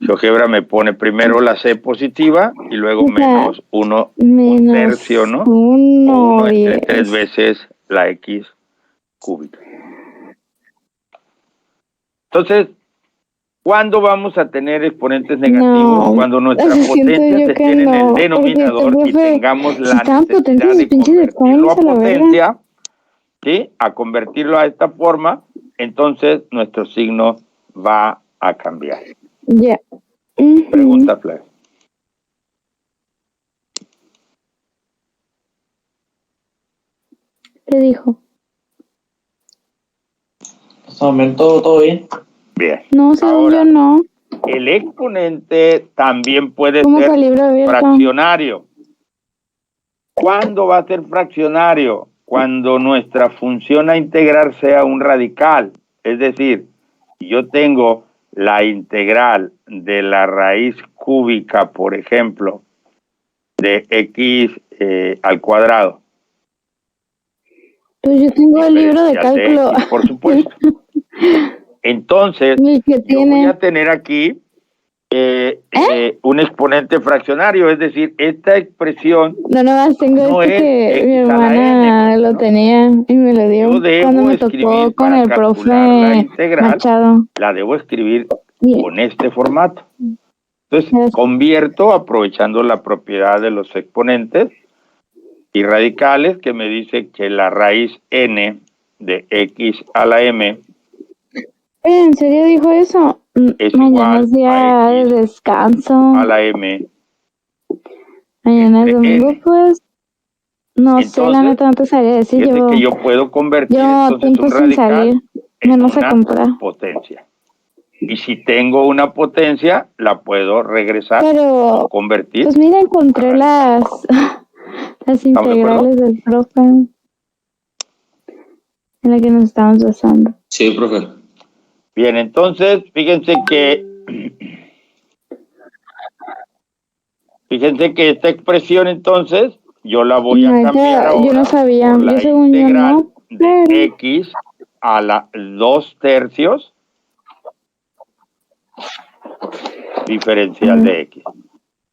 A: GeoGebra me pone primero la C positiva y luego menos 1 un tercio, ¿no? O 1 entre 3 veces la X cúbica. Entonces, ¿Cuándo vamos a tener exponentes negativos?
D: No,
A: Cuando nuestras
D: siento
A: potencias
D: yo que
A: estén en el
D: no,
A: denominador
D: porque,
A: y
D: profe,
A: tengamos
D: si
A: la
D: estaban
A: necesidad
D: potentes sus
A: de
D: pinches
A: convertirlo
D: exámenes
A: a
D: a la verga.
A: potencia, ¿sí? A convertirlo a esta forma, entonces nuestro signo va a cambiar.
D: Ya.
A: Pregunta, Flavio.
D: ¿Qué dijo?
B: Hasta el momento todo bien.
A: Bien.
D: No, según
A: Ahora,
D: yo no.
A: el exponente también puede
D: ¿Cómo
A: ser
D: calibre abierto?
A: fraccionario. ¿Cuándo va a ser fraccionario? Cuando nuestra función a integrar sea un radical. Es decir, si yo tengo la integral de la raíz cúbica, por ejemplo, de x al cuadrado.
D: Pues yo tengo el libro de
A: diferencial
D: cálculo.
A: X, por supuesto. Entonces,
D: ¿Y qué
A: yo
D: tiene?
A: voy a tener aquí un exponente fraccionario, es decir, esta expresión
D: No, nomás tengo
A: no es
D: que mi
A: x a la
D: hermana
A: n,
D: lo
A: ¿no?
D: tenía y me lo dio
A: Yo debo
D: cuando me tocó
A: escribir
D: con
A: para
D: el
A: calcular la
D: profe
A: integral,
D: Machado.
A: la debo escribir
D: Bien.
A: con este formato. Entonces,
D: Gracias.
A: convierto aprovechando la propiedad de los exponentes y radicales que me dice que la raíz n de x a la m
D: ¿En serio dijo eso?
A: es
D: Mañana
A: igual
D: es día
A: a
D: de
A: x
D: descanso.
A: a la m
D: Mañana es
A: entre
D: domingo,
A: n.
D: pues. No sé, la
A: Entonces,
D: neta no te sabría decir.
A: fíjate que yo puedo convertir
D: Llevo
A: entonces
D: tiempo
A: un
D: sin
A: radical
D: salir,
A: en
D: menos a
A: una
D: comprar.
A: potencia. Y si tengo una potencia, la puedo regresar
D: Pero,
A: o convertir.
D: pues mira, encontré las
A: ¿Estamos de acuerdo?
D: integrales del profe en la que nos estamos basando.
C: Sí, profe.
A: Bien, entonces, fíjense que esta expresión entonces yo la voy a cambiar ahora
D: Yo no sabía,
A: por
D: yo
A: la
D: según yo
A: integral
D: no,
A: de
D: pero
A: x a la 2/3 diferencial de x.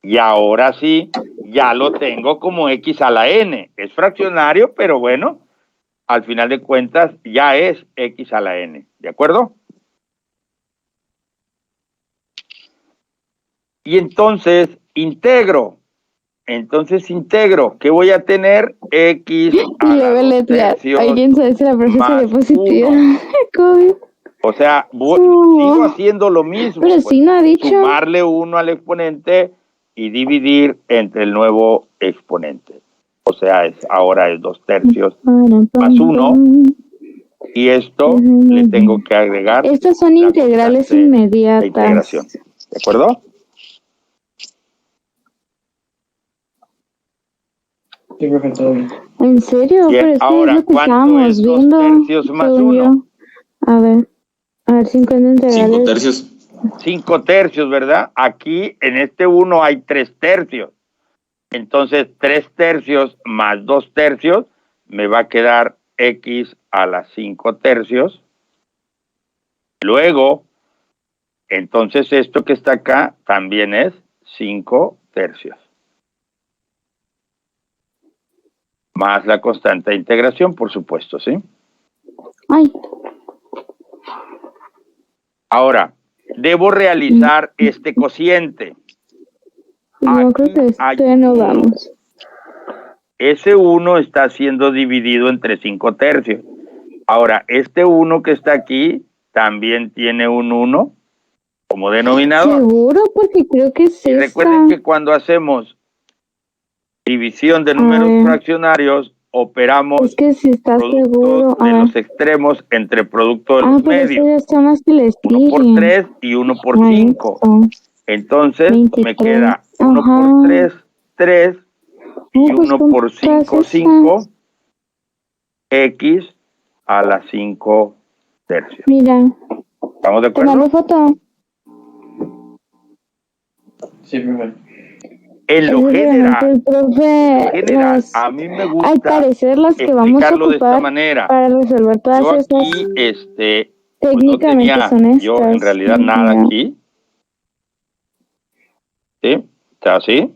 A: Y ahora sí, ya lo tengo como x a la n. Es fraccionario, pero bueno, al final de cuentas ya es x a la n. ¿De acuerdo? Y entonces integro. ¿Qué voy a tener? X a
D: y
A: la
D: luego
A: 2/3
D: alguien sabe si la profe salió
A: más
D: positiva.
A: 1.
D: COVID.
A: O sea, sigo haciendo lo mismo.
D: Pero sí no ha dicho.
A: Sumarle 1 al exponente y dividir entre el nuevo exponente. O sea, ahora es 2/3 más 1. Y esto le tengo que agregar.
D: Estas son integrales inmediatas.
A: De integración. ¿De acuerdo?
B: Sí, profe, todo bien.
D: ¿En serio?
A: Bien,
D: Pero es que
A: ahora,
D: es lo que
A: ¿cuánto
D: estábamos
A: es
D: viendo.
A: 2/3 más
D: según
A: 1?
D: yo. A ver si encuentro integrales.
C: 5 tercios.
A: 5/3, ¿verdad? Aquí en este 1 hay 3/3. Entonces, 3/3 más 2/3 me va a quedar x a la 5/3. Luego, entonces esto que está acá también es 5/3. Más la constante de integración, por supuesto, ¿sí?
D: Ay.
A: Ahora, debo realizar este cociente.
D: No creo que esto no vamos.
A: Ese 1 está siendo dividido entre 5/3. Ahora, este 1 que está aquí también tiene un 1 como denominador.
D: Seguro, porque creo que es
A: y
D: esta.
A: recuerden que cuando hacemos división de números fraccionarios, operamos
D: es que si está seguro.
A: de los extremos entre producto de los medios.
D: Pero son las que les
A: 1 por 3 y 1 por 5. Entonces
D: 23.
A: me queda 1 por 3, 3, y 1 por 5, 5, x a la 5/3.
D: Mira.
A: ¿Estamos de
D: ¿Te
A: acuerdo?
D: mando foto?
B: Sí, profe.
A: En lo general,
D: El profe,
A: a mí me gusta
D: al parecer las que vamos a
A: explicarlo de esta
D: ocupar
A: manera.
D: para resolver todas
A: Yo
D: esas
A: aquí, pues no
D: técnicamente
A: tenía
D: son estas.
A: yo en realidad nada aquí. ¿Sí? ¿Está así?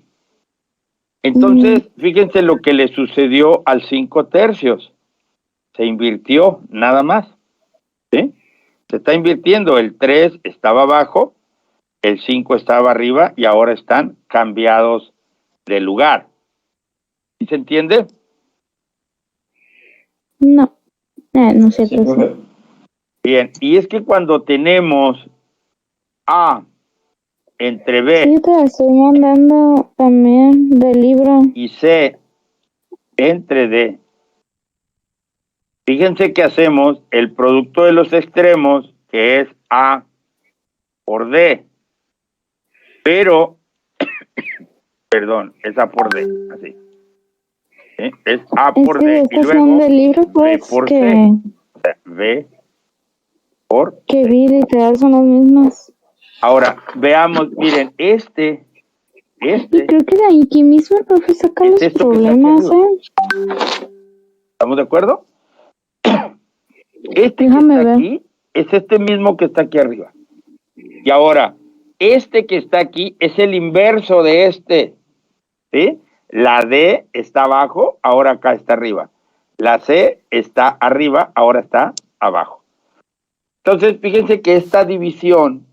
A: Entonces, fíjense lo que le sucedió al 5/3. Se invirtió, nada más. ¿Sí? Se está invirtiendo, el 3 estaba abajo, el 5 estaba arriba y ahora están cambiados de lugar. ¿Sí se entiende?
D: No, no sé,
B: Sí,
D: pues sí.
B: profe.
A: Bien, y es que cuando tenemos A entre B
D: Sí, te la estoy mandando también del libro.
A: y C entre D, fíjense que hacemos el producto de los extremos, que es A por D, pero, perdón, es A por D, así. ¿Sí? Es A
D: Es
A: por
D: que
A: D y
D: estos son
A: luego
D: del libro,
A: B
D: pues,
A: por C, o sea, B por
D: que
A: C.
D: vi literal son las mismas.
A: Ahora, veamos, miren,
D: Y creo que de aquí mismo el profe saca
A: es
D: los
A: esto que está aquí
D: problemas,
A: arriba.
D: ¿eh?
A: ¿Estamos de acuerdo? Este que
D: Déjame
A: está
D: ver.
A: aquí es este mismo que está aquí arriba. Y ahora, este que está aquí es el inverso de este, ¿sí? La D está abajo, ahora acá está arriba. La C está arriba, ahora está abajo. Entonces, fíjense que esta división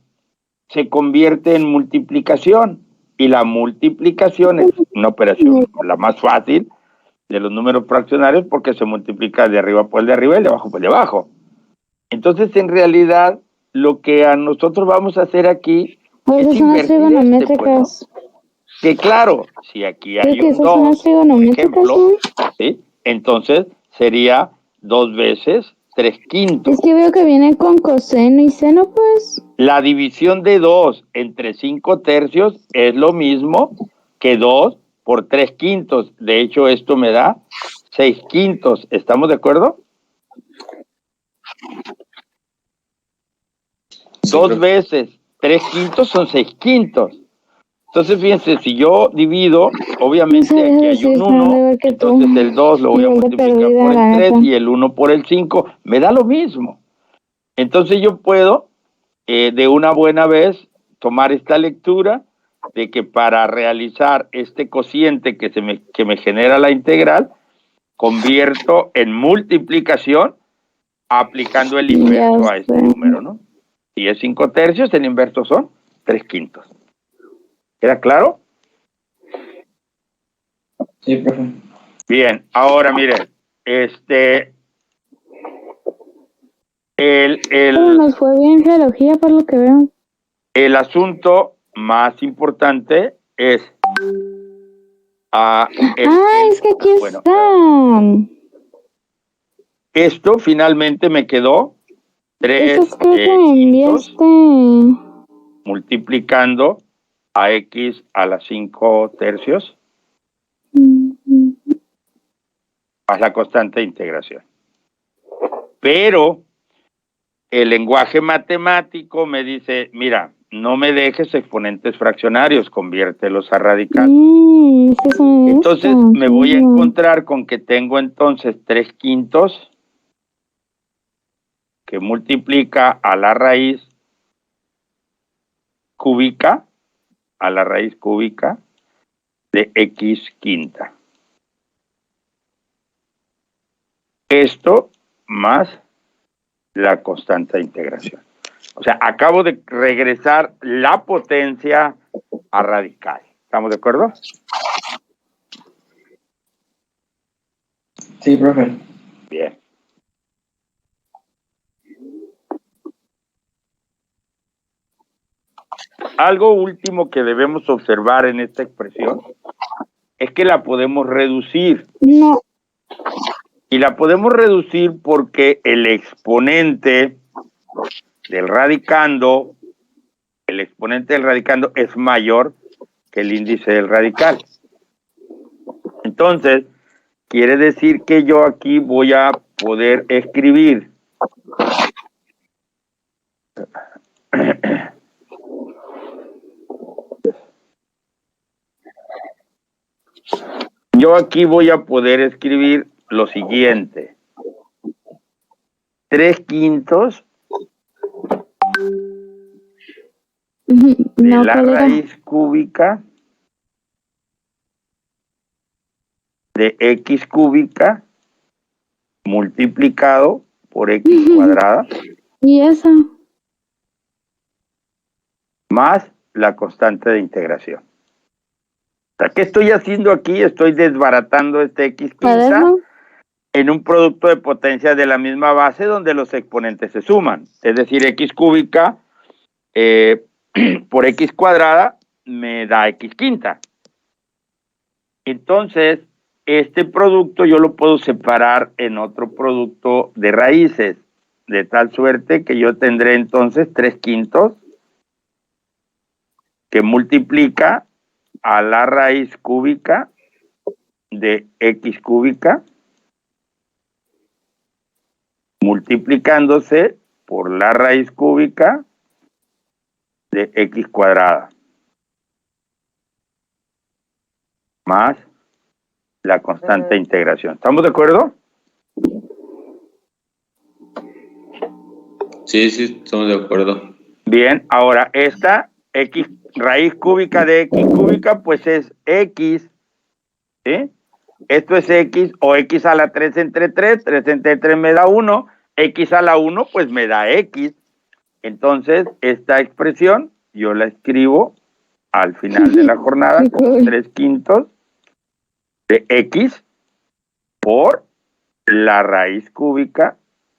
A: se convierte en multiplicación. Y la multiplicación es una operación la más fácil de los números fraccionarios porque se multiplica de arriba por el de arriba y de abajo por el de abajo. Entonces, en realidad, lo que a nosotros vamos a hacer aquí
D: Pues
A: es
D: esas son las
A: invertir pues, ¿no?
D: trigonométricas.
A: Que claro, si aquí
D: Creo
A: hay
D: que
A: un
D: esas son las
A: 2, por
D: trigonométricas,
A: ejemplo,
D: ¿no?
A: ¿sí? Entonces sería 2 veces 3 quintos.
D: Es que veo que viene con coseno y seno, pues.
A: La división de 2 entre 5 tercios es lo mismo que 2 por 3 quintos. De hecho, esto me da 6 quintos. ¿Estamos de acuerdo?
C: Sí,
A: 2
C: profe.
A: veces 3 quintos son 6 quintos. Entonces, fíjense, si yo divido,
D: No
A: obviamente
D: sabía
A: aquí hay
D: decir,
A: un
D: están
A: 1,
D: igual que tú.
A: entonces el 2 lo voy a
D: Igual de
A: multiplicar
D: perdida,
A: por
D: la
A: el 3
D: neta.
A: y el 1 por el 5, me da lo mismo. Entonces yo puedo, de una buena vez, tomar esta lectura de que para realizar este cociente que me genera la integral, convierto en multiplicación aplicando el
D: Ya
A: inverso a este
D: sé.
A: número, ¿no? Si es 5 tercios, el inverso son 3 quintos. ¿Queda claro?
B: Sí, profe.
A: Bien, ahora miren,
D: Pero nos fue bien geología por lo que veo.
A: el asunto más importante es
D: Es que aquí
A: bueno,
D: están.
A: esto finalmente me quedó 3
D: Esas creo que me
A: quintos
D: enviaste.
A: multiplicando a x a la 5 tercios más la constante de integración. Pero el lenguaje matemático me dice, mira, no me dejes exponentes fraccionarios, conviértelos a radical.
D: Es que son
A: Entonces
D: estas.
A: me voy a encontrar con que tengo entonces 3 quintos que multiplica a la raíz cúbica, de x quinta. Esto más la constante de integración. O sea, acabo de regresar la potencia a radical. ¿Estamos de acuerdo?
B: Sí, profe.
A: Bien. Algo último que debemos observar en esta expresión es que la podemos reducir.
D: No.
A: Y la podemos reducir porque el exponente del radicando es mayor que el índice del radical. Entonces, quiere decir que yo aquí voy a poder escribir lo siguiente. 3 quintos de
D: No,
A: la
D: ¿cuál era?
A: raíz cúbica de x cúbica multiplicado por x cuadrada
D: ¿Y esa?
A: Más la constante de integración. O sea, ¿qué estoy haciendo aquí? Estoy desbaratando este X quinta
D: ¿Cuaderno?
A: en un producto de potencia de la misma base donde los exponentes se suman. Es decir, X cúbica por X cuadrada me da X quinta. Entonces, este producto yo lo puedo separar en otro producto de raíces, de tal suerte que yo tendré entonces 3/5 que multiplica a la raíz cúbica de X cúbica, multiplicándose por la raíz cúbica de X cuadrada, más la constante de integración. ¿Estamos de acuerdo?
C: Sí, sí, estamos de acuerdo.
A: Bien, ahora esta X, raíz cúbica de X cúbica, pues es X, ¿sí? Esto es X o X a la 3 entre 3, 3 entre 3 me da 1, X a la 1 pues me da X. Entonces, esta expresión yo la escribo al final de la jornada
D: Qué
A: como
D: cool.
A: 3/5 de X por la raíz cúbica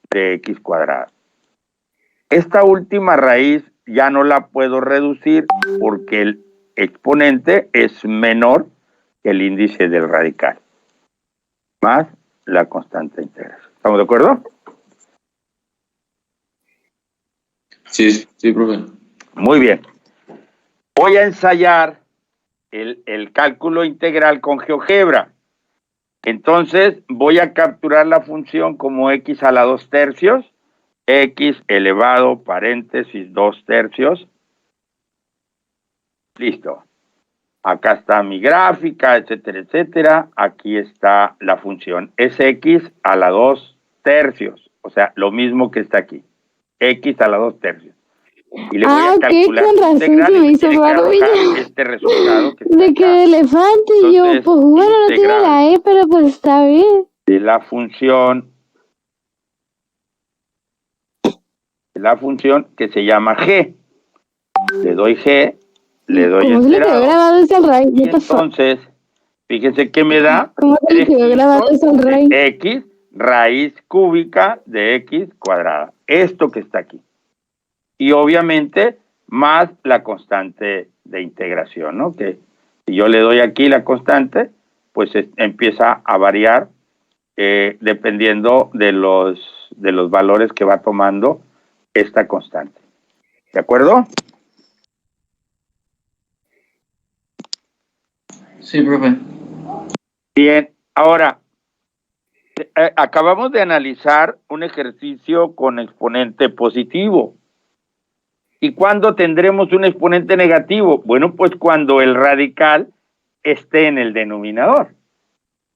A: de X cuadrada. Esta última raíz ya no la puedo reducir porque el exponente es menor que el índice del radical, más la constante de integración. ¿Estamos de acuerdo?
C: Sí, sí, profe.
A: Muy bien. Voy a ensayar el cálculo integral con GeoGebra. Entonces voy a capturar la función como X a la 2/3, X elevado, paréntesis, 2/3. Listo. Acá está mi gráfica, etcétera, etcétera. Aquí está la función. Es X a la 2/3. O sea, lo mismo que está aquí. X a la 2/3. Y le voy a
D: Ok,
A: calcular
D: con
A: su
D: razón
A: integral
D: se
A: y
D: me
A: me
D: hizo
A: tiene que
D: raro.
A: arrojar este resultado que está
D: De que
A: acá.
D: de elefante y yo,
A: Entonces,
D: pues bueno, no tiene
A: integral
D: la E, pero pues está bien.
A: de la función que se llama G. Le doy G, le doy
D: ¿Cómo se le quedó
A: enterado.
D: grabado ese al raíz?
A: Y
D: What the fuck?
A: entonces, fíjense que me da
D: ¿Cómo se le quedó grabado
A: 3/5
D: ese al
A: de
D: raíz?
A: X raíz cúbica de X cuadrada. Esto que está aquí. Y obviamente, más la constante de integración, ¿no? Que si yo le doy aquí la constante, pues empieza a variar dependiendo de los valores que va tomando esta constante. ¿De acuerdo?
B: Sí, profe.
A: Bien, ahora, acabamos de analizar un ejercicio con exponente positivo. ¿Y cuándo tendremos un exponente negativo? Bueno, pues cuando el radical esté en el denominador.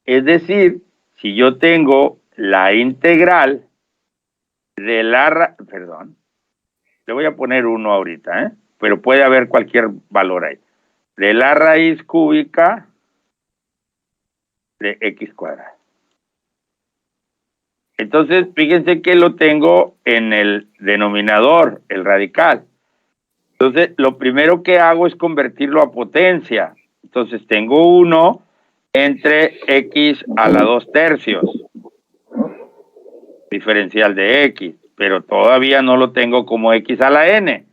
A: Es decir, si yo tengo la integral de perdón, le voy a poner 1 ahorita, pero puede haber cualquier valor ahí. De la raíz cúbica de X cuadrado. Entonces, fíjense que lo tengo en el denominador, el radical. Entonces, lo primero que hago es convertirlo a potencia. Entonces, tengo 1 entre X a la 2/3, diferencial de X, pero todavía no lo tengo como X a la N.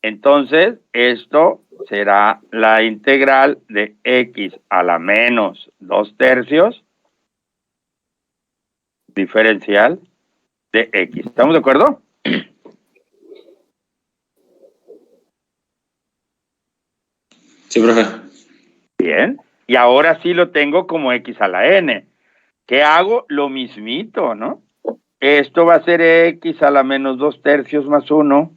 A: Entonces, esto será la integral de X a la menos 2/3 diferencial de X. ¿Estamos de acuerdo?
C: Sí, profe.
A: Bien. Y ahora sí lo tengo como X a la N. ¿Qué hago? Lo mismito, ¿no? Esto va a ser X a la menos 2/3 más 1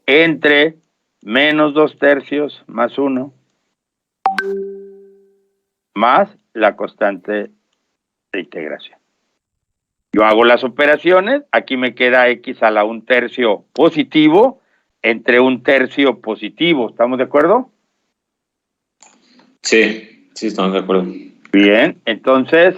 A: entre menos 2/3 más 1 más la constante de integración. Yo hago las operaciones, aquí me queda X a la 1/3 positivo entre 1/3 positivo. ¿Estamos de acuerdo?
C: Sí, sí, estamos de acuerdo.
A: Bien, entonces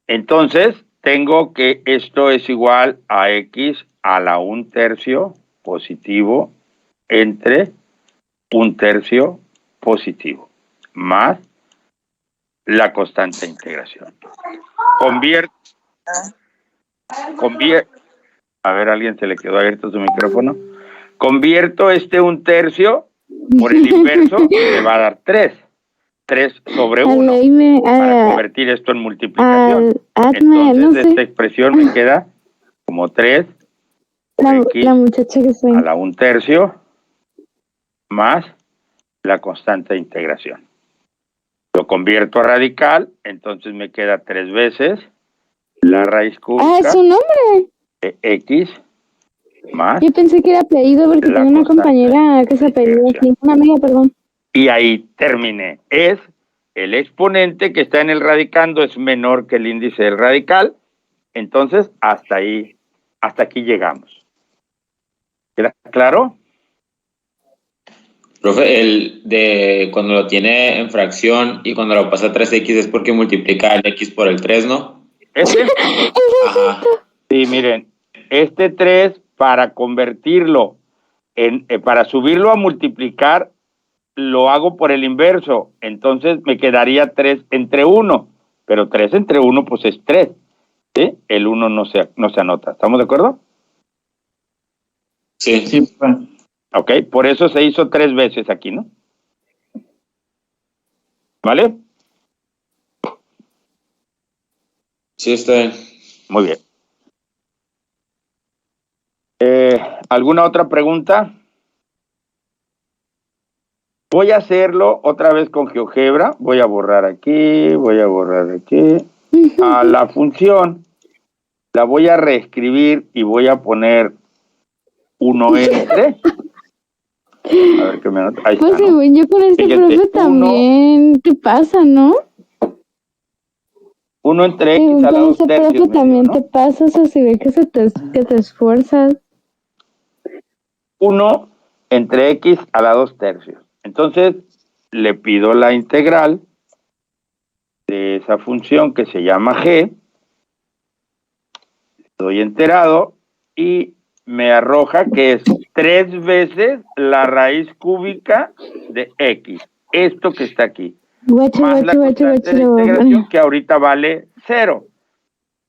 A: Entonces, tengo que esto es igual a x a la 1/3 positivo entre 1/3 positivo, más la constante de integración. A ver, a alguien se le quedó abierto su micrófono. Convierto 1/3 por el inverso y me va a dar 3. 3 sobre 1 para convertir esto en multiplicación. Entonces, esta expresión me queda como 3
D: la muchacha que soy
A: a la 1/3 más la constante de integración. Lo convierto a radical, entonces me queda 3 veces la raíz cúbica
D: es su nombre.
A: de x más.
D: Yo pensé que era apellido porque tengo una compañera que se apellida así, una amiga, perdón.
A: Y ahí terminé. Es el exponente que está en el radicando es menor que el índice del radical. Entonces, hasta aquí llegamos. ¿Queda claro?
C: Profe, el de cuando lo tiene en fracción y cuando lo pasa a 3x es porque multiplica el x por el 3, ¿no?
A: Ajá. Sí, miren, 3 para convertirlo para subirlo a multiplicar, lo hago por el inverso. Entonces me quedaría 3 entre 1. Pero 3 entre 1 pues es 3. ¿Sí? El 1 no se anota. ¿Estamos de acuerdo?
C: Sí.
B: Sí, profe.
A: Ok, por eso se hizo 3 veces aquí, ¿no? ¿Vale?
C: Sí, está bien.
A: Muy bien. ¿Alguna otra pregunta? Voy a hacerlo otra vez con GeoGebra. Voy a borrar aquí. A la función la voy a reescribir y voy a poner 1 entre. A ver qué me anota. Ahí
D: Pues
A: está, ¿no?
D: según yo con este
A: Fíjense,
D: profe también, ¿qué pasa, no?
A: 1 entre x
D: Según
A: a la
D: con
A: 2
D: este
A: tercios.
D: profe también
A: ¿no?
D: te pasa, o sea, si ve que te esfuerzas.
A: 1 entre x a la 2 tercios. Entonces, le pido la integral de esa función que se llama g. Estoy enterado y me arroja que es 3 veces la raíz cúbica de x. Esto que está aquí. Más la constante de integración que ahorita vale 0.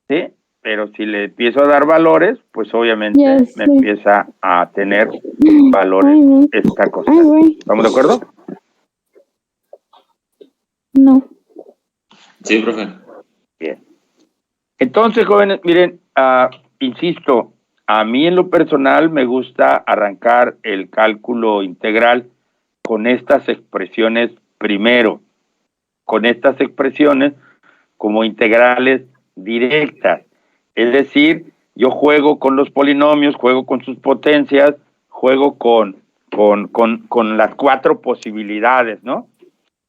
A: ¿Sí? Pero si le empiezo a dar valores, pues obviamente me empieza a tener valores esta cosa. ¿Estamos de acuerdo?
D: No.
C: Sí, profe.
A: Bien. Entonces, jóvenes, miren, insisto, a mí en lo personal me gusta arrancar el cálculo integral con estas expresiones primero, con estas expresiones como integrales directas. Es decir, yo juego con los polinomios, juego con sus potencias, juego con las 4 posibilidades, ¿no?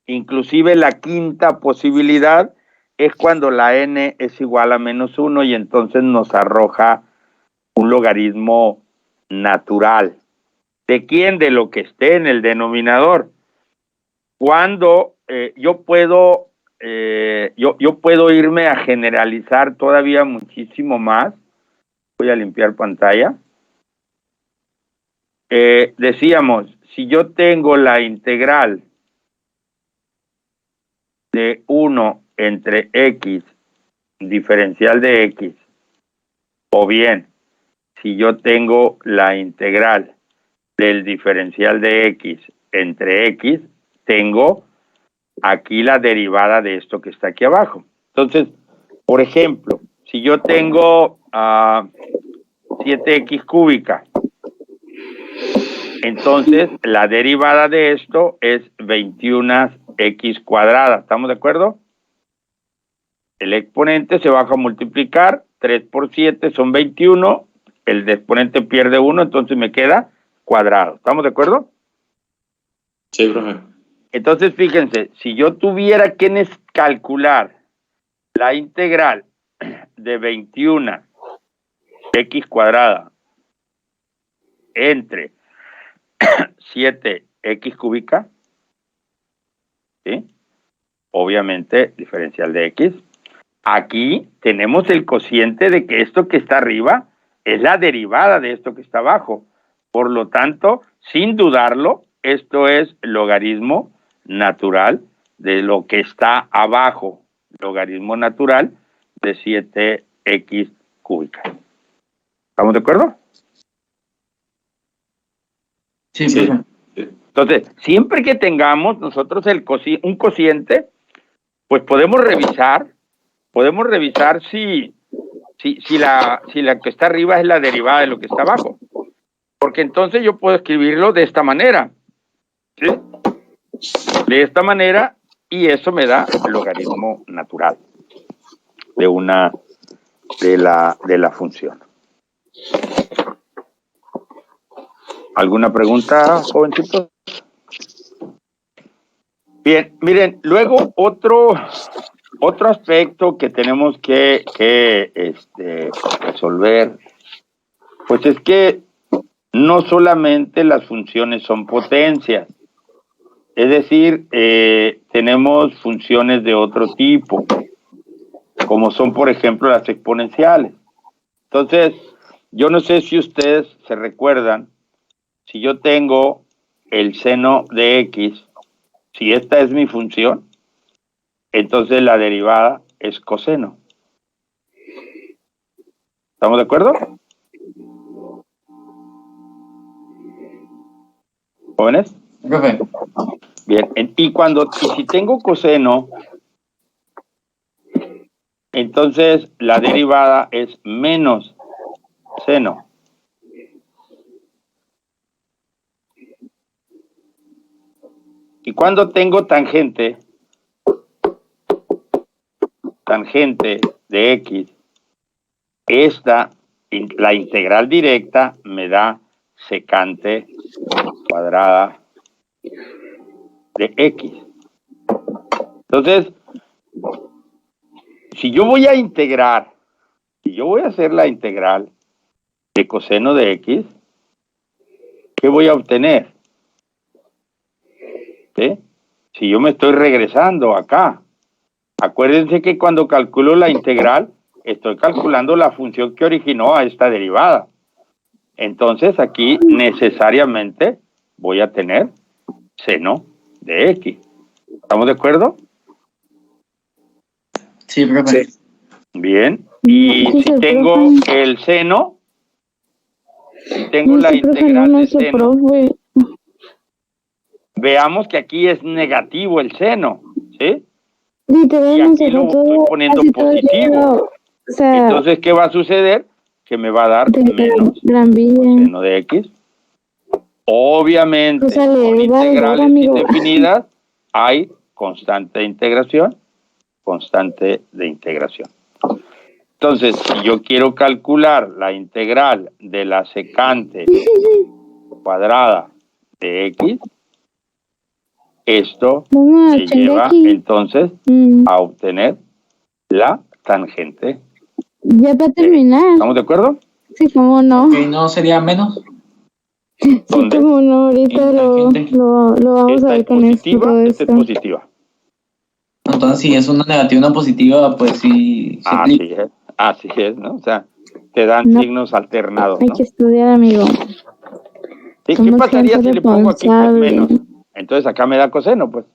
A: Inclusive la quinta posibilidad es cuando la n es igual a -1 y entonces nos arroja un logaritmo natural. ¿De quién? De lo que esté en el denominador. Cuando yo puedo irme a generalizar todavía muchísimo más. Voy a limpiar pantalla. Decíamos, si yo tengo la integral de 1 entre x, diferencial de x, o bien, si yo tengo la integral del diferencial de x entre x, tengo aquí la derivada de esto que está aquí abajo. Entonces, por ejemplo, si yo tengo 7x cúbica, entonces la derivada de esto es 21x cuadrada. ¿Estamos de acuerdo? El exponente se baja a multiplicar, 3 por 7 son 21, el exponente pierde 1, entonces me queda cuadrado. ¿Estamos de acuerdo?
C: Sí, profe.
A: Entonces, fíjense, si yo tuviera que calcular la integral de 21 x cuadrada entre 7x cúbica, ¿sí? Obviamente, diferencial de x, aquí tenemos el cociente de que esto que está arriba es la derivada de esto que está abajo. Por lo tanto, sin dudarlo, esto es logaritmo natural de lo que está abajo. Logaritmo natural de 7x cúbica. ¿Estamos de acuerdo?
B: Sí, profe.
A: Entonces, siempre que tengamos nosotros un cociente, pues podemos revisar si la que está arriba es la derivada de lo que está abajo. Porque entonces yo puedo escribirlo de esta manera. ¿Sí? De esta manera, y eso me da logaritmo natural de la función. ¿Alguna pregunta, jovencitos? Bien, miren, luego otro aspecto que tenemos que resolver, pues es que no solamente las funciones son potencias, es decir, tenemos funciones de otro tipo, como son, por ejemplo, las exponenciales. Entonces, yo no sé si ustedes se recuerdan, si yo tengo el seno de x, si esta es mi función, entonces la derivada es coseno. ¿Estamos de acuerdo? ¿Jóvenes?
B: Profe.
A: Bien, y si tengo coseno, entonces la derivada es menos seno. Y cuando tengo tangente de x, la integral directa me da secante cuadrada de x. Entonces, si yo voy a hacer la integral de coseno de x, ¿qué voy a obtener? ¿Sí? Si yo me estoy regresando acá, acuérdense que cuando calculo la integral, estoy calculando la función que originó a esta derivada. Entonces, aquí necesariamente voy a tener seno de x. ¿Estamos de acuerdo?
B: Sí, profe.
C: Sí.
A: Bien. Y
D: Sí,
A: si tengo el seno, si tengo la integral de seno, veamos que aquí es negativo el seno, ¿sí? Y aquí lo estoy poniendo positivo.
D: O sea,
A: entonces, ¿qué va a suceder? Que me va a dar menos seno de x. Obviamente, con integrales indefinidas hay constante de integración. Entonces, si yo quiero calcular la integral de la secante cuadrada de x, esto me lleva entonces a obtener la tangente.
D: Ya para terminar.
A: ¿Estamos de acuerdo?
D: Sí, cómo no.
B: ¿Y no sería menos?
D: Sí, cómo no. Ahorita lo vamos a ver con esto.
A: Esta es positiva.
B: Entonces, si es una negativa y una positiva, pues sí se aplica.
A: Así es, ¿no? O sea, te dan signos alternados,
D: Hay
A: ¿no?
D: que estudiar, amigo.
A: ¿Sí? ¿Qué pasaría si le pongo aquí pues, menos? Entonces acá me da coseno, pues.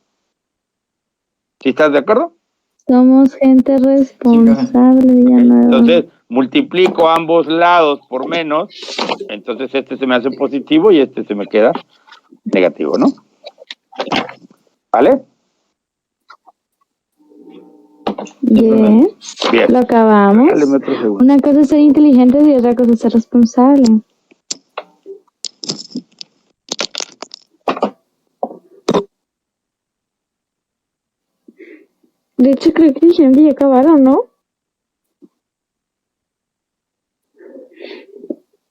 A: ¿Sí estás de acuerdo?
D: Somos gente responsable, Villanueva.
A: Entonces, multiplico ambos lados por menos, entonces este se me hace positivo y este se me queda negativo, ¿no? ¿Vale?
D: Bien. Lo acabamos. Una cosa es ser inteligente y otra cosa es ser responsable. De hecho, creo que dijeron que ya acabaron, ¿no?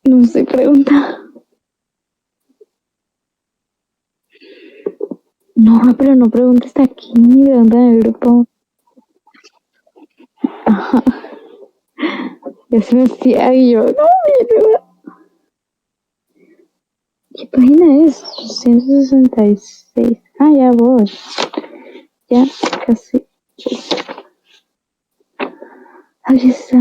D: No sé, pregunta. No, pero no preguntes aquí, pregunta en el grupo. Ajá. Ya se me hacía y yo, no, ¿qué página es? 166. Ah, ya voy. Ya, casi. Ahí está.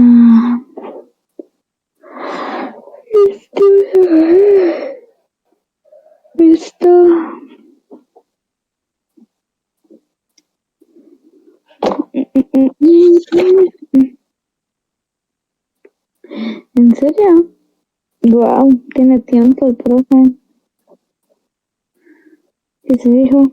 D: Listo. ¿En serio? Wow, tiene tiempo el profe. ¿Qué se dijo?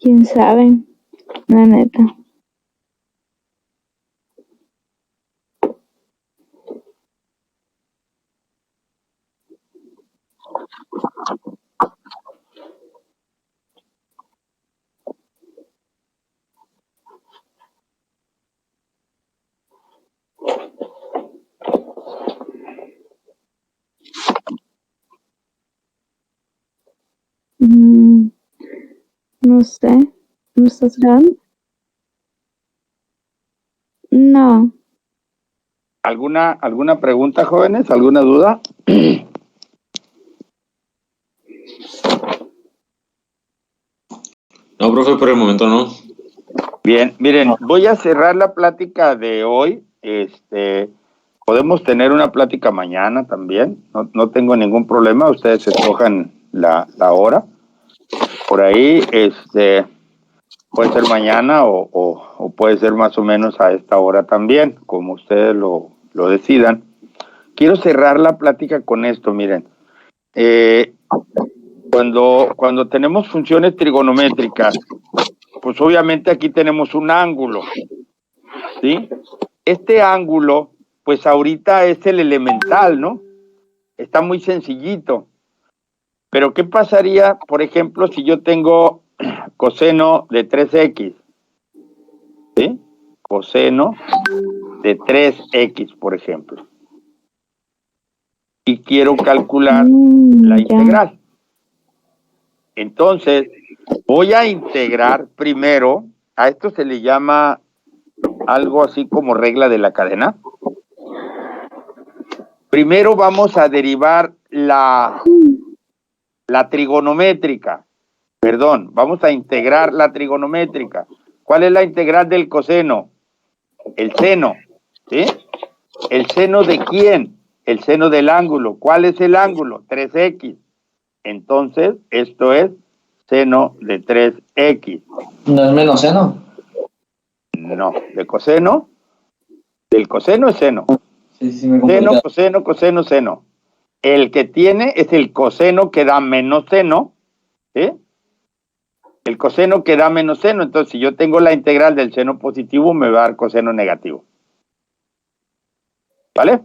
D: ¿Quién sabe? La neta. No sé. ¿No estás grabando? No.
A: ¿Alguna pregunta, jóvenes? ¿Alguna duda?
C: No, profe, por el momento no.
A: Bien, miren, voy a cerrar la plática de hoy. Podemos tener una plática mañana también. No tengo ningún problema. Ustedes escojan la hora. Por ahí, puede ser mañana o puede ser más o menos a esta hora también, como ustedes lo decidan. Quiero cerrar la plática con esto, miren. Cuando tenemos funciones trigonométricas, pues obviamente aquí tenemos un ángulo, ¿sí? Este ángulo, pues ahorita es el elemental, ¿no? Está muy sencillito. Pero ¿qué pasaría, por ejemplo, si yo tengo coseno de 3x? ¿Sí? Coseno de 3x, por ejemplo. Y quiero calcular la integral. Entonces, voy a integrar primero, a esto se le llama algo así como regla de la cadena. Primero vamos a derivar la trigonométrica. Perdón, vamos a integrar la trigonométrica. ¿Cuál es la integral del coseno? El seno, ¿sí? ¿El seno de quién? El seno del ángulo. ¿Cuál es el ángulo? 3x. Entonces, esto es seno de 3x.
B: ¿No es menos seno?
A: No, de coseno. Del coseno es seno.
B: Sí, me
A: Seno, coseno, coseno, seno. El que tiene es el coseno que da menos seno, ¿sí? El coseno que da menos seno. Entonces, si yo tengo la integral del seno positivo, me va a dar coseno negativo. ¿Vale?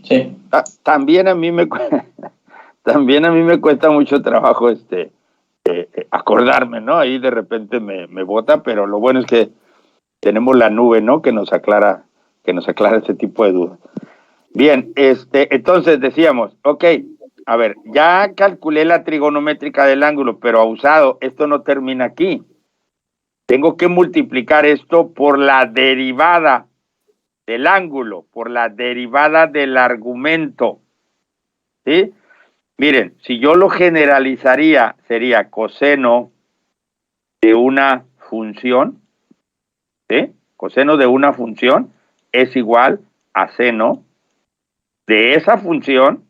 B: Sí.
A: También a mí me cuesta mucho trabajo acordarme, ¿no? Ahí de repente me bota, pero lo bueno es que tenemos la nube, ¿no? Que nos aclara ese tipo de dudas. Bien, entonces decíamos, ok, a ver, ya calculé la trigonométrica del ángulo, pero abusado, esto no termina aquí. Tengo que multiplicar esto por la derivada del ángulo, por la derivada del argumento, ¿sí? Miren, si yo lo generalizaría, sería coseno de una función, ¿sí? Coseno de una función es igual a seno de esa función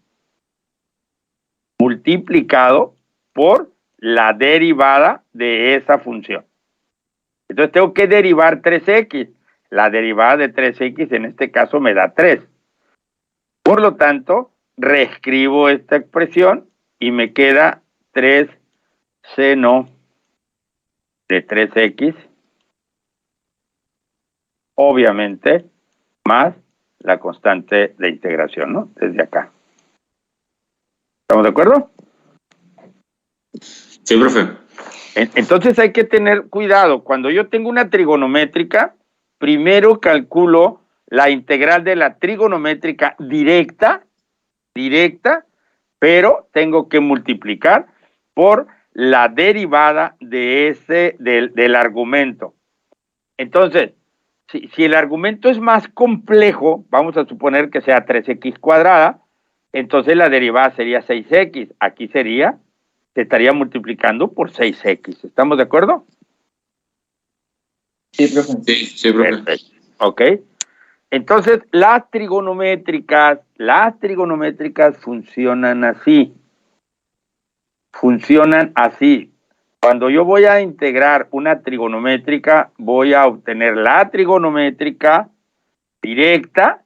A: multiplicado por la derivada de esa función. Entonces tengo que derivar 3x. La derivada de 3x en este caso me da 3. Por lo tanto, reescribo esta expresión y me queda 3 seno de 3x obviamente, más la constante de integración, ¿no? Desde acá. ¿Estamos de acuerdo?
C: Sí, profe.
A: Entonces hay que tener cuidado. Cuando yo tengo una trigonométrica, primero calculo la integral de la trigonométrica directa, pero tengo que multiplicar por la derivada de del argumento. Entonces, si el argumento es más complejo, vamos a suponer que sea 3x cuadrada, entonces la derivada sería 6x. Aquí se estaría multiplicando por 6x. ¿Estamos de acuerdo?
B: Sí, profe.
C: Sí, profe.
A: Perfecto. Ok. Entonces, las trigonométricas funcionan así. Funcionan así. Cuando yo voy a integrar una trigonométrica, voy a obtener la trigonométrica directa,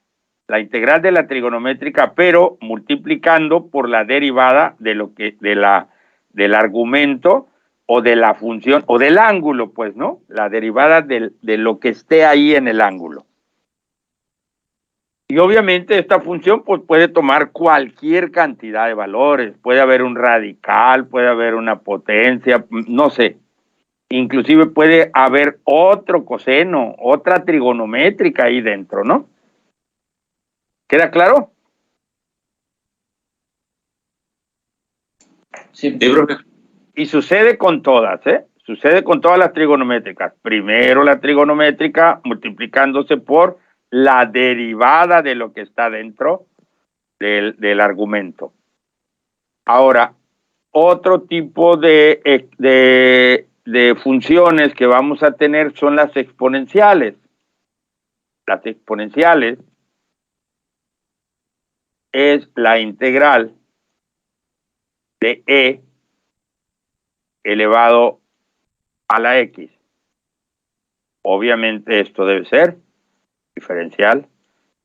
A: la integral de la trigonométrica, pero multiplicando por la derivada del argumento o de la función o del ángulo, pues, ¿no? La derivada de lo que esté ahí en el ángulo. Y obviamente esta función pues, puede tomar cualquier cantidad de valores. Puede haber un radical, puede haber una potencia, no sé. Inclusive puede haber otro coseno, otra trigonométrica ahí dentro, ¿no? ¿Queda claro?
B: Sí,
C: Sí, profe.
A: Y sucede con todas, ¿eh? Sucede con todas las trigonométricas. Primero la trigonométrica multiplicándose por la derivada de lo que está dentro del argumento. Ahora, otro tipo de funciones que vamos a tener son las exponenciales. Las exponenciales es la integral de e elevado a la x. Obviamente esto debe ser diferencial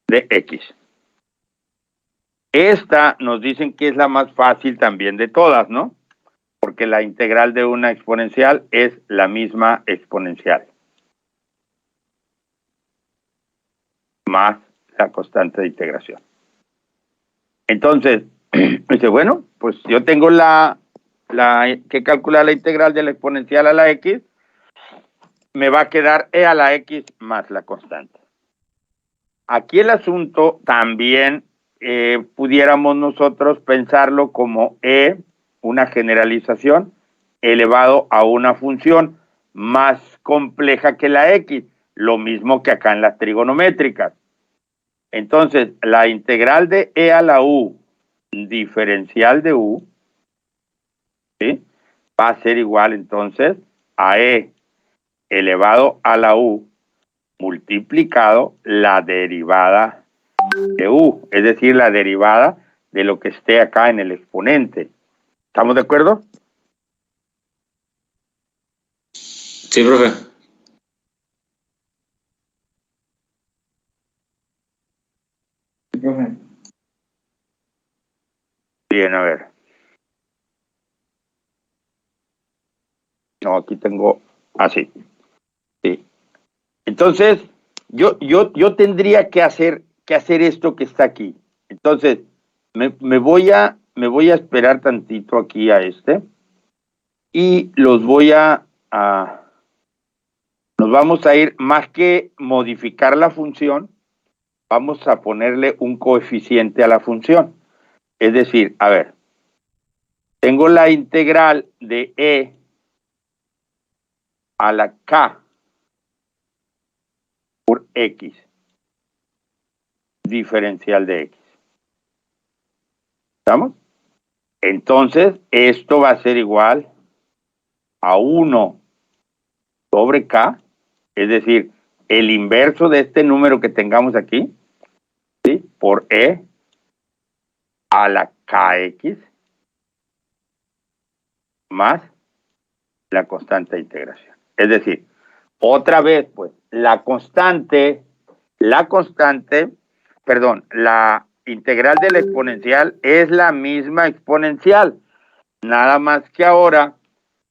A: de x. Esta nos dicen que es la más fácil también de todas, ¿no? Porque la integral de una exponencial es la misma exponencial más la constante de integración. Entonces, dice, bueno, pues yo tengo que calcular la integral de la exponencial a la x, me va a quedar e a la x más la constante. Aquí el asunto también pudiéramos nosotros pensarlo como e, una generalización, elevado a una función más compleja que la x, lo mismo que acá en las trigonométricas. Entonces, la integral de e a la u diferencial de u, ¿sí?, va a ser igual entonces a e elevado a la u multiplicado la derivada de u, es decir, la derivada de lo que esté acá en el exponente. ¿Estamos de acuerdo?
C: Sí, profe.
B: sí, profe.
A: Bien, a ver. No, aquí tengo así. Sí. Entonces, yo tendría que hacer esto que está aquí. Entonces, me voy a esperar tantito aquí a este y los voy nos vamos a ir, más que modificar la función, vamos a ponerle un coeficiente a la función. Es decir, a ver, tengo la integral de e a la k por x, diferencial de x. ¿Estamos? Entonces, esto va a ser igual a 1 sobre k, es decir, el inverso de este número que tengamos aquí, ¿sí?, por e a la kx más la constante de integración. Es decir, otra vez, pues, la integral de la exponencial es la misma exponencial, nada más que ahora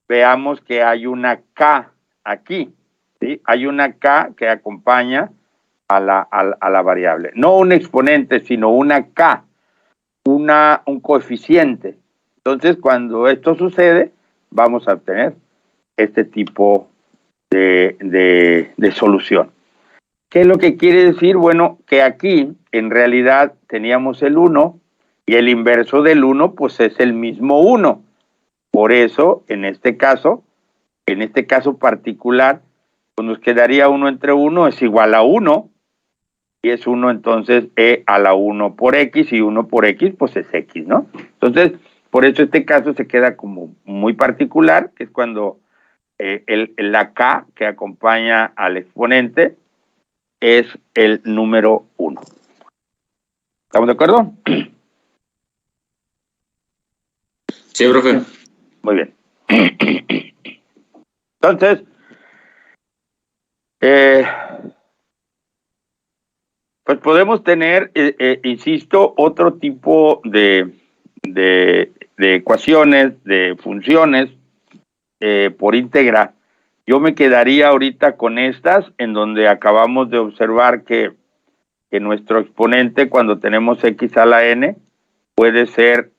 A: veamos que hay una k aquí, ¿sí? Hay una k que acompaña a la variable. No un exponente, sino una k, un coeficiente. Entonces, cuando esto sucede, vamos a obtener este tipo de solución. ¿Qué es lo que quiere decir? Bueno, que aquí en realidad teníamos el 1 y el inverso del 1 pues es el mismo 1. Por eso, en este caso particular, pues nos quedaría 1 entre 1 es igual a 1 y es 1 entonces e a la 1 por x y 1 por x pues es x, ¿no? Entonces, por eso este caso se queda como muy particular, que es cuando la k que acompaña al exponente es el número 1. ¿Estamos de acuerdo?
C: Sí, profe.
A: Muy bien. Entonces, pues podemos tener, insisto, otro tipo de ecuaciones, de funciones por íntegra. Yo me quedaría ahorita con estas, en donde acabamos de observar que nuestro exponente, cuando tenemos x a la n, puede ser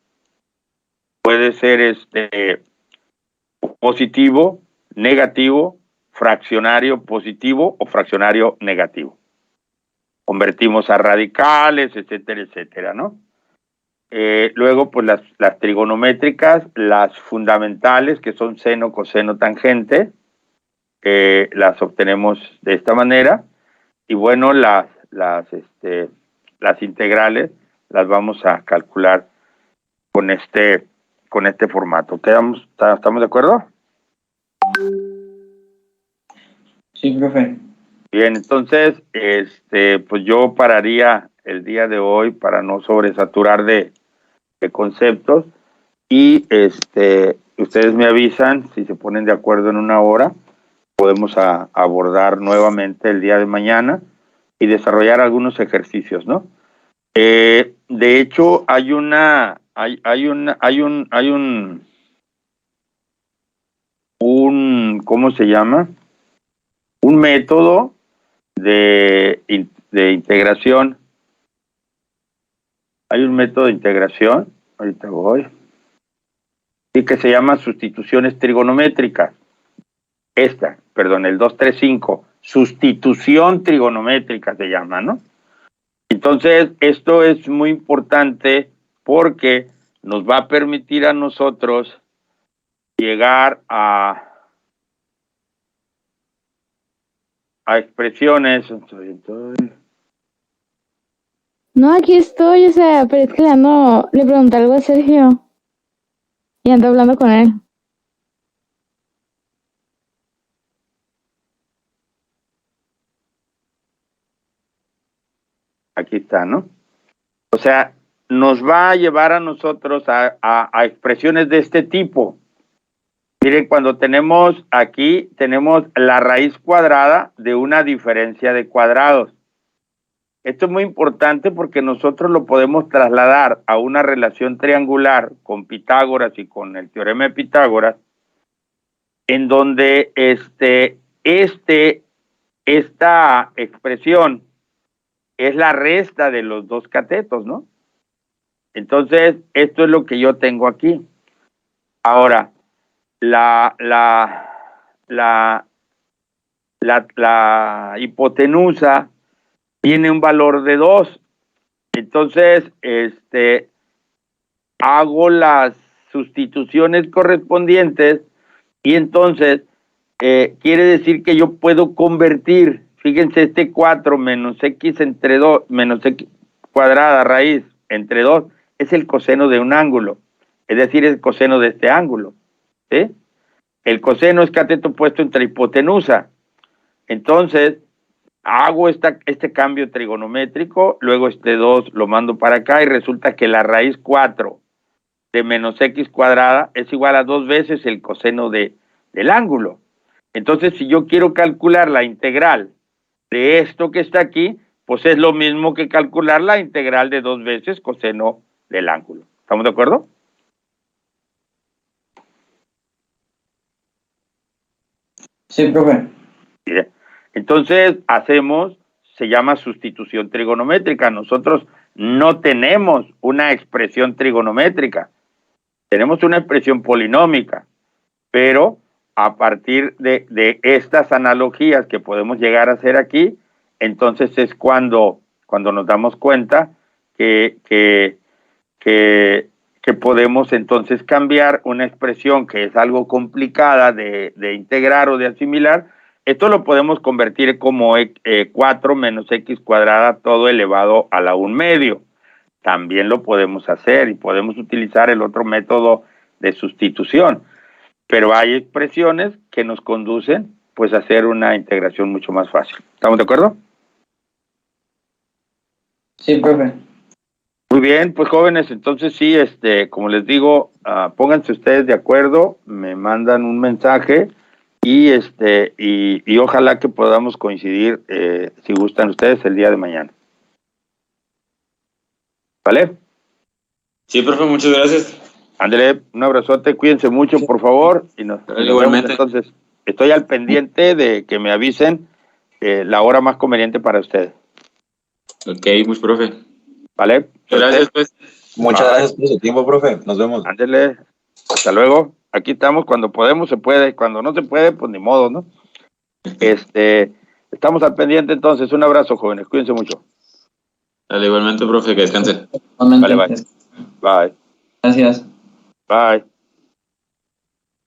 A: positivo, negativo, fraccionario positivo o fraccionario negativo. Convertimos a radicales, etcétera, etcétera, ¿no? Luego, pues las trigonométricas, las fundamentales, que son seno, coseno, tangente, las obtenemos de esta manera. Y bueno, las integrales las vamos a calcular con este formato. ¿Estamos de acuerdo?
B: Sí, profe.
A: Bien, entonces, pues yo pararía el día de hoy para no sobresaturar de conceptos y ustedes me avisan si se ponen de acuerdo en una hora, podemos abordar nuevamente el día de mañana y desarrollar algunos ejercicios, ¿no? De hecho, hay un ¿cómo se llama? Un método de integración. Hay un método de integración, ahorita voy, y que se llama sustituciones trigonométricas. El 235, sustitución trigonométrica se llama, ¿no? Entonces, esto es muy importante porque nos va a permitir a nosotros llegar a expresiones.
D: No, aquí estoy, o sea, pero es que le pregunté algo a Sergio y ando hablando con él.
A: Aquí está, ¿no? O sea, nos va a llevar a nosotros a expresiones de este tipo. Miren, cuando tenemos la raíz cuadrada de una diferencia de cuadrados. Esto es muy importante porque nosotros lo podemos trasladar a una relación triangular con Pitágoras y con el teorema de Pitágoras, en donde esta expresión es la resta de los dos catetos, ¿no? Entonces, esto es lo que yo tengo aquí. Ahora, la hipotenusa tiene un valor de 2. Entonces, hago las sustituciones correspondientes y entonces quiere decir que yo puedo convertir, fíjense, este 4 menos x entre 2, menos x cuadrada raíz entre 2, es el coseno de un ángulo, es decir, es el coseno de este ángulo, ¿sí? El coseno es cateto opuesto entre hipotenusa. Entonces, hago este cambio trigonométrico, luego 2 lo mando para acá y resulta que la raíz 4 de menos x cuadrada es igual a 2 veces el coseno del ángulo. Entonces, si yo quiero calcular la integral de esto que está aquí, pues es lo mismo que calcular la integral de 2 veces coseno del ángulo. ¿Estamos de acuerdo?
B: Sí, profe.
A: Bien. Entonces, hacemos se llama sustitución trigonométrica. Nosotros no tenemos una expresión trigonométrica, tenemos una expresión polinómica, pero a partir de estas analogías que podemos llegar a hacer aquí, entonces es cuando nos damos cuenta que podemos entonces cambiar una expresión que es algo complicada de integrar o de asimilar. Esto lo podemos convertir como 4 menos x cuadrada todo elevado a la 1/2. También lo podemos hacer y podemos utilizar el otro método de sustitución. Pero hay expresiones que nos conducen pues a hacer una integración mucho más fácil. ¿Estamos de acuerdo?
B: Sí, profe.
A: Muy bien, pues jóvenes, entonces sí, como les digo, pónganse ustedes de acuerdo, me mandan un mensaje y ojalá que podamos coincidir, si gustan ustedes, el día de mañana. ¿Vale?
C: Sí, profe, muchas gracias.
A: Ándale, un abrazote, cuídense mucho, por favor, y nos
C: Igualmente.
A: vemos. Entonces, estoy al pendiente de que me avisen la hora más conveniente para ustedes.
C: Ok, pues, profe.
A: ¿Vale?
C: Gracias, pues.
E: Muchas gracias por su tiempo, profe. Nos vemos.
A: Ándale, hasta luego. Aquí estamos, cuando podemos se puede, cuando no se puede, pues ni modo, ¿no? Estamos al pendiente entonces. Un abrazo, jóvenes, cuídense mucho.
C: Dale, igualmente, profe, que descanse.
B: Igualmente.
A: Vale, bye. Bye.
B: Gracias.
A: Bye.